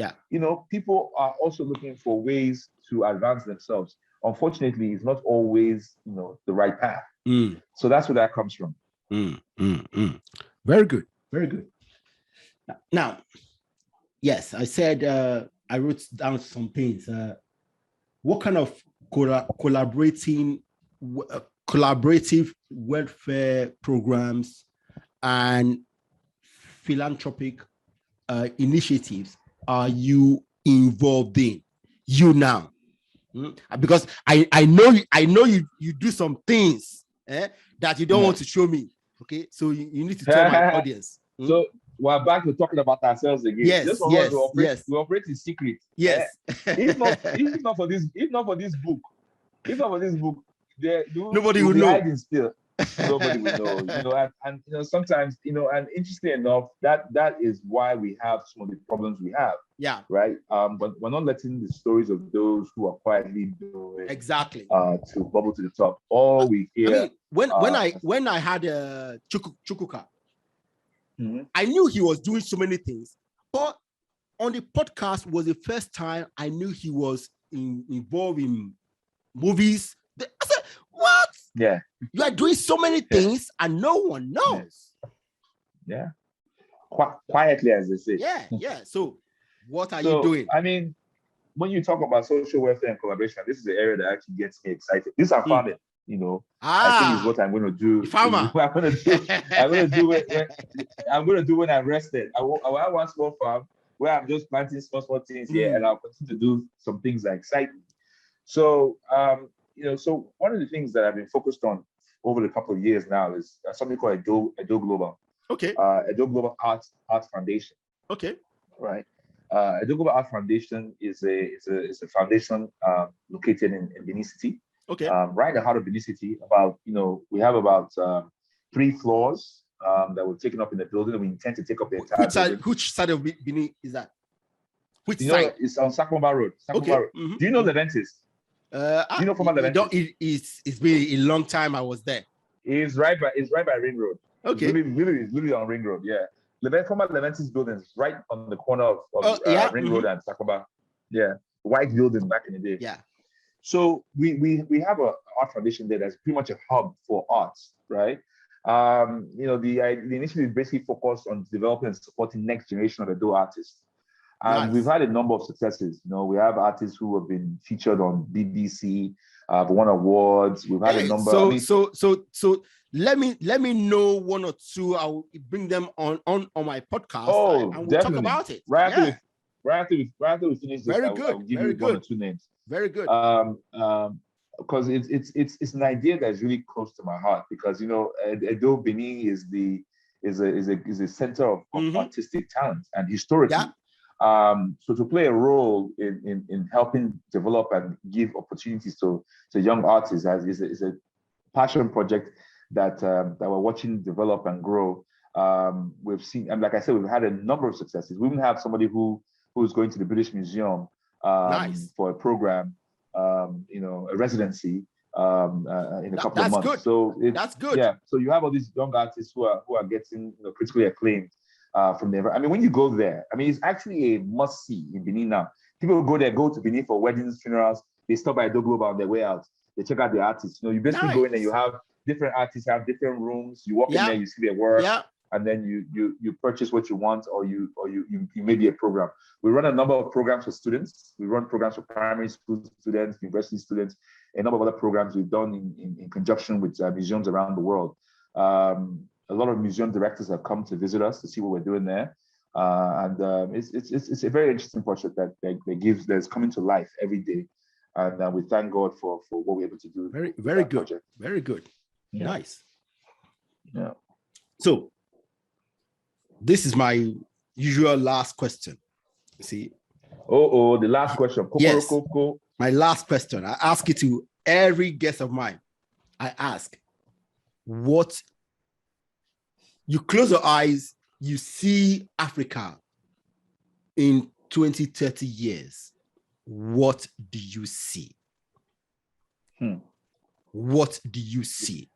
people are also looking for ways to advance themselves. Unfortunately, it's not always the right path. So that's where that comes from. Very good. Very good. Now, yes, I said I wrote down some things. What kind of collaborative welfare programs and philanthropic initiatives are you involved in now? Because I know you do some things that you don't want to show me. Okay, so you need to tell my audience. So we're back to talking about ourselves again. Yes, we operate in secret. Yes. If not for this book, nobody will know. Hiding still. Nobody will know. And sometimes, and interestingly enough, that is why we have some of the problems we have. Yeah. Right. But we're not letting the stories of those who are quietly doing to bubble to the top. All we hear. I mean, when I had Chukwuka, I knew he was doing so many things, but on the podcast was the first time I knew he was involved in movies. I said, what? Yeah. You are doing so many things and no one knows. Yeah. Quietly, as they say. Yeah. So what are you doing? I mean, when you talk about social welfare and collaboration, this is the area that actually gets me excited. This is farming, I think is what I'm going to do. Farmer. I'm going to do when I'm rested. I want one small farm where I'm just planting small things here, and I'll continue to do some things that excite me. So, so one of the things that I've been focused on over the couple of years now is something called Edo Global. Okay. Edo Global Art Foundation. Okay. Right. Edo Global Art Foundation is a foundation located in Benin City. Okay. Right in the heart of Benin City. We have about 3 floors that were taken up in the building, and we intend to take up the entire building. Which side of Benin is that? Which side? It's on Sakomba Road. Okay. Road. Mm-hmm. Do you know Leventis? Do you know former Leventis? It's been a long time I was there. It's right by Ring Road. Okay. It's literally on Ring Road. Yeah. Former Leventis building is right on the corner of Ring Road and Sakomba. Yeah. White building back in the day. Yeah. So we have a art foundation there that's pretty much a hub for arts, right? The initiative basically focused on developing and supporting next generation of Edo artists. And we've had a number of successes. We have artists who have been featured on BBC, won awards. We've had a number. So let me know one or two. I'll bring them on my podcast. Oh, and we'll talk about it. Right after we finish this, I'll give you one or two names. Very good. Because it's an idea that's really close to my heart, because Edo Benin is a center of artistic talent, and historically. Yeah. So to play a role in helping develop and give opportunities to young artists is a passion project that we're watching develop and grow. We've seen, and like I said, we've had a number of successes. We even have somebody who's going to the British Museum for a program, a residency in a couple of months. Good. So that's good. Yeah. So you have all these young artists who are getting critically acclaimed. From there. When you go there, it's actually a must-see in Benin now. People go to Benin for weddings, funerals. They stop by Edo Global on their way out. They check out the artists. You basically go in and you have different artists have different rooms. You walk in there, you see their work, and then you purchase what you want, or you maybe a program. We run a number of programs for students. We run programs for primary school students, university students, a number of other programs we've done in conjunction with museums around the world. A lot of museum directors have come to visit us to see what we're doing there, and it's a very interesting project that's coming to life every day, and we thank God for what we're able to do. Very good, project. Very good, nice. Yeah. So this is my usual last question. See. The last question. Yes. My last question. I ask it to every guest of mine. I ask, what? You close your eyes, you see Africa in 20, 30 years. What do you see? What do you see?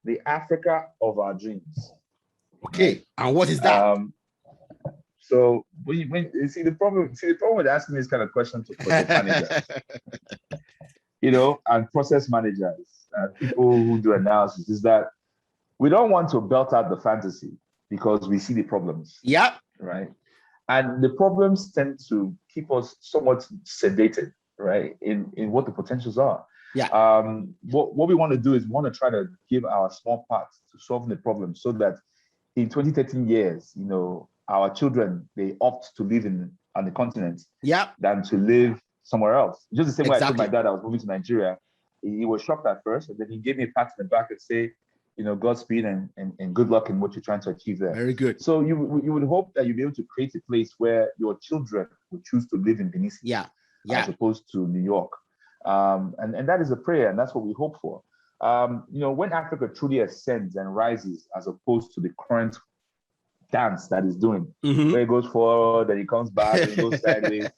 The Africa of our dreams. Okay, and what is that? So when you see the problem with asking this kind of question to project managers, and process managers, people who do analysis, is that we don't want to belt out the fantasy because we see the problems. Yeah. Right. And the problems tend to keep us somewhat sedated, right, in what the potentials are. Yeah. What we want to do is we want to try to give our small part to solving the problem, so that in 20, 13 years, our children, they opt to live on the continent than to live somewhere else. Just the same way I told my dad I was moving to Nigeria. He was shocked at first, and then he gave me a pat on the back and say, Godspeed and good luck in what you're trying to achieve there. Very good. So you would hope that you'll be able to create a place where your children would choose to live in Benin City, as opposed to New York. And that is a prayer, and that's what we hope for. When Africa truly ascends and rises, as opposed to the current dance that it's doing, where it goes forward, then it comes back, and it goes sideways.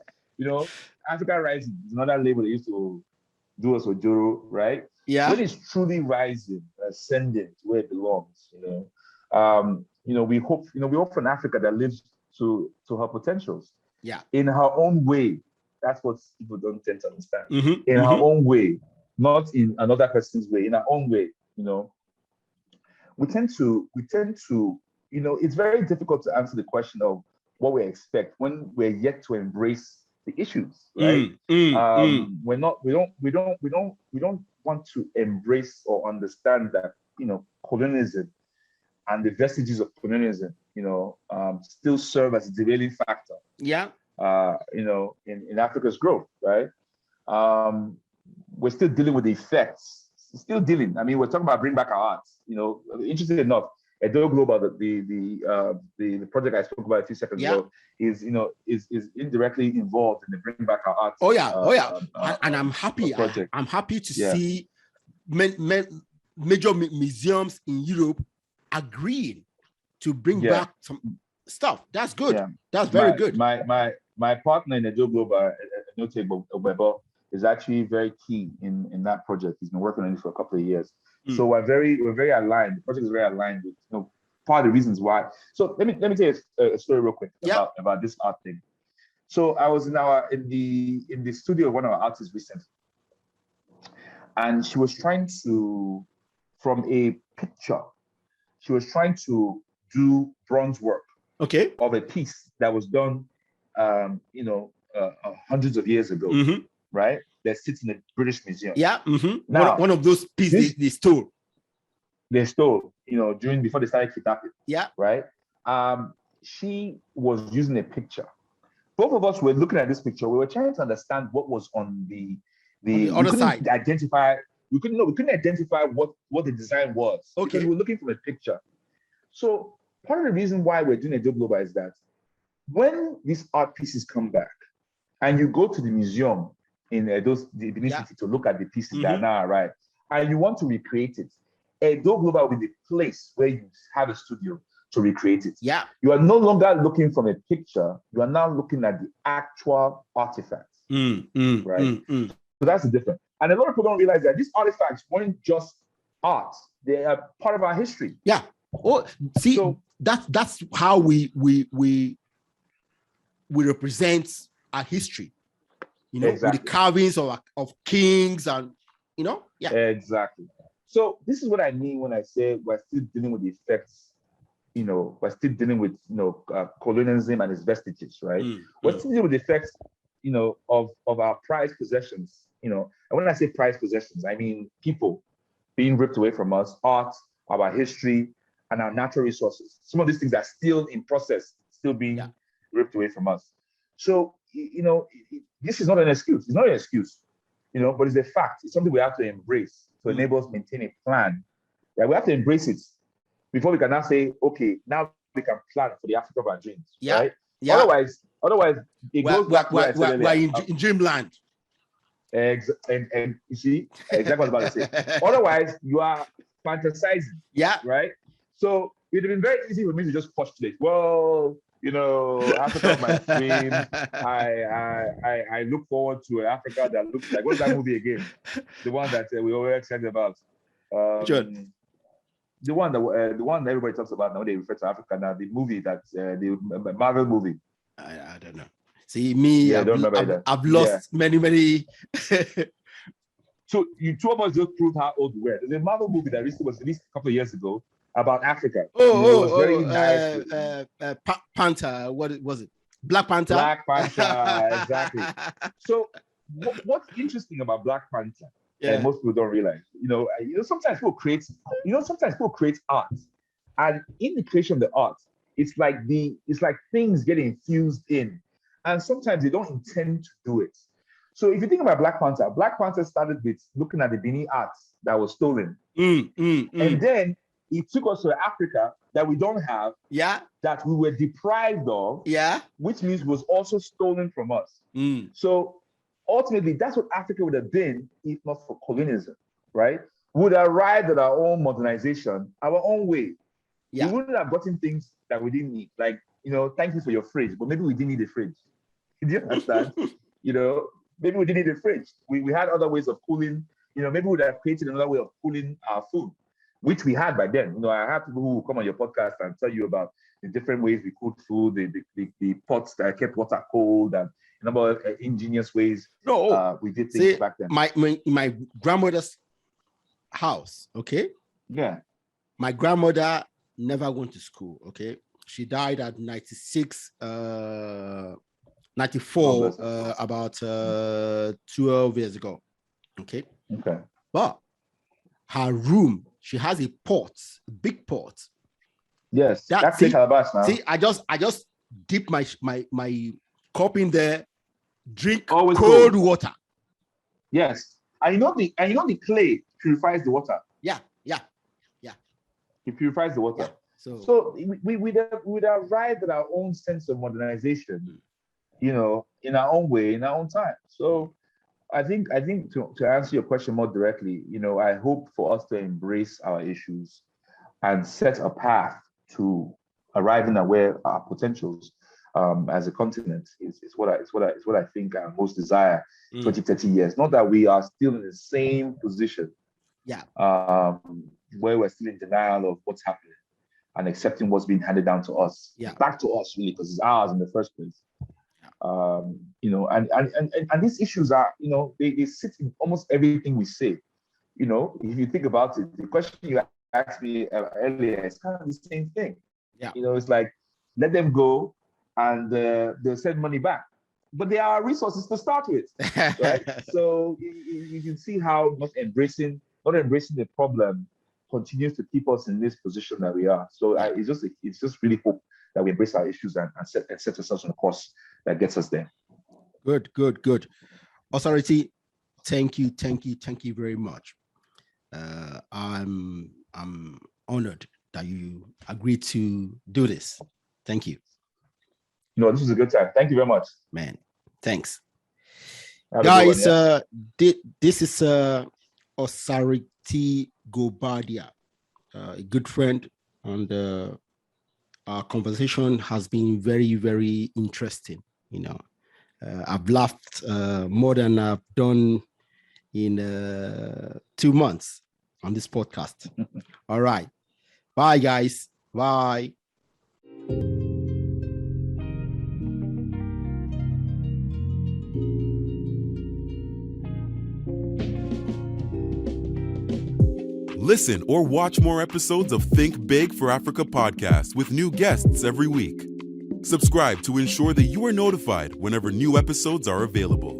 Africa Rising is another label that used to do us with Joro, right? Yeah. When it's truly rising, ascending to where it belongs, we hope for an Africa that lives to her potentials. Yeah. In her own way. That's what people don't tend to understand. In her own way, not in another person's way, in her own way, we tend to, it's very difficult to answer the question of what we expect when we're yet to embrace the issues, right? We don't want to embrace or understand that, colonialism and the vestiges of colonialism, still serve as a derailing factor. Yeah. In Africa's growth, right? We're still dealing with the effects. Still dealing. We're talking about bring back our arts. Interesting enough, Edo Global, the project I spoke about a few seconds ago, is indirectly involved in the Bring Back Our Art. And I'm happy. I'm happy to see major museums in Europe agreeing to bring back some stuff. That's good. Yeah. That's very good. My partner in Edo Global, Enote, is actually very key in that project. He's been working on it for a couple of years. So we're very aligned. The project is very aligned with part of the reasons why. So let me tell you a story real quick about this art thing. So I was in the studio of one of our artists recently, and she was trying to, from a picture, she was trying to do bronze work of a piece that was done hundreds of years ago, right? That sits in the British Museum. Yeah. Now, one of those pieces they stole. They stole, before they started kidnapping. Yeah. Right. She was using a picture. Both of us were looking at this picture. We were trying to understand what was on the other side. We couldn't identify what the design was. Okay. Because we were looking for a picture. So part of the reason why we're doing a Edo Global is that when these art pieces come back and you go to the museum in the Benin City to look at the pieces that are now arrived, and you want to recreate it, Edo Global will be the place where you have a studio to recreate it. Yeah. You are no longer looking from a picture, you are now looking at the actual artifacts. Right? So that's the difference. And a lot of people don't realize that these artifacts weren't just art, they are part of our history. Yeah. Oh, see, so that's how we represent our history. With the carvings of kings and Exactly. So this is what I mean when I say we're still dealing with the effects. We're still dealing with colonialism and its vestiges, right? We're still dealing with the effects, of our prized possessions. And when I say prized possessions, I mean people being ripped away from us, art, our history, and our natural resources. Some of these things are still in process, still being ripped away from us. So this is not an excuse. It's not an excuse, but it's a fact. It's something we have to embrace to enable us maintain a plan. That we have to embrace it before we can now say, okay, now we can plan for the Africa of our dreams. Yeah. Right? Yeah. Otherwise, it goes back we're in dreamland. And you see exactly what I was about to say. Otherwise, you are fantasizing. Yeah. Right. So it would have been very easy for me to just postulate. Well, Africa of my dream. I look forward to Africa that looks like, what's that movie again? The one that we were excited about. Sure. The one that everybody talks about now. They refer to Africa now. The movie that the Marvel movie. I don't know. See me. I've lost many. So you two of us just proved how old we were. There's a Marvel movie that was released a couple of years ago about Africa. Nice. Panther. What was it? Black Panther. Black Panther, exactly. So what's interesting about Black Panther, and most people don't realize, sometimes people create art, and in the creation of the art, it's like things get infused in, and sometimes they don't intend to do it. So if you think about Black Panther started with looking at the Benin arts that was stolen, and then it took us to Africa that we don't have, that we were deprived of, which means was also stolen from us. So ultimately, that's what Africa would have been if not for colonialism, right? We would have arrived at our own modernization, our own way. We wouldn't have gotten things that we didn't need. Like, thank you for your fridge, but maybe we didn't need a fridge. Do you understand? Maybe we didn't need a fridge. We had other ways of cooling. Maybe we would have created another way of cooling our food, which we had by then. I have people who come on your podcast and tell you about the different ways we cooked food, the pots that kept water cold, and a number of ingenious ways we did things back then. My grandmother's house, okay? Yeah. My grandmother never went to school, okay? She died at 94, about 12 years ago, okay? Okay. But her room, she has a big pot. Yes, that's calabash now. See, I just dip my cup in there, drink always cold water. Yes, and the clay purifies the water. Yeah. It purifies the water. So we'd arrived at our own sense of modernization, in our own way, in our own time. So I think to answer your question more directly, I hope for us to embrace our issues and set a path to arriving at where our potentials as a continent is what I think I most desire 20, 30 years. Not that we are still in the same position, where we're still in denial of what's happening and accepting what's being handed down to us, back to us, really, because it's ours in the first place. And these issues are, they sit in almost everything we say. If you think about it, the question you asked me earlier is kind of the same thing. It's like, let them go and they'll send money back. But there are resources to start with, right? So you can see how not embracing the problem continues to keep us in this position that we are. So it's just really hope that we embrace our issues and set ourselves on a course that gets us there. Good. Osaretin, thank you very much. I'm honored that you agreed to do this. Thank you. This was a good time. Thank you very much. Man, thanks. Guys, this is Osaretin Guobadia, a good friend, and our conversation has been very, very interesting. I've laughed more than I've done in 2 months on this podcast. All right. Bye, guys. Bye. Listen or watch more episodes of Think Big for Africa podcast with new guests every week. Subscribe to ensure that you are notified whenever new episodes are available.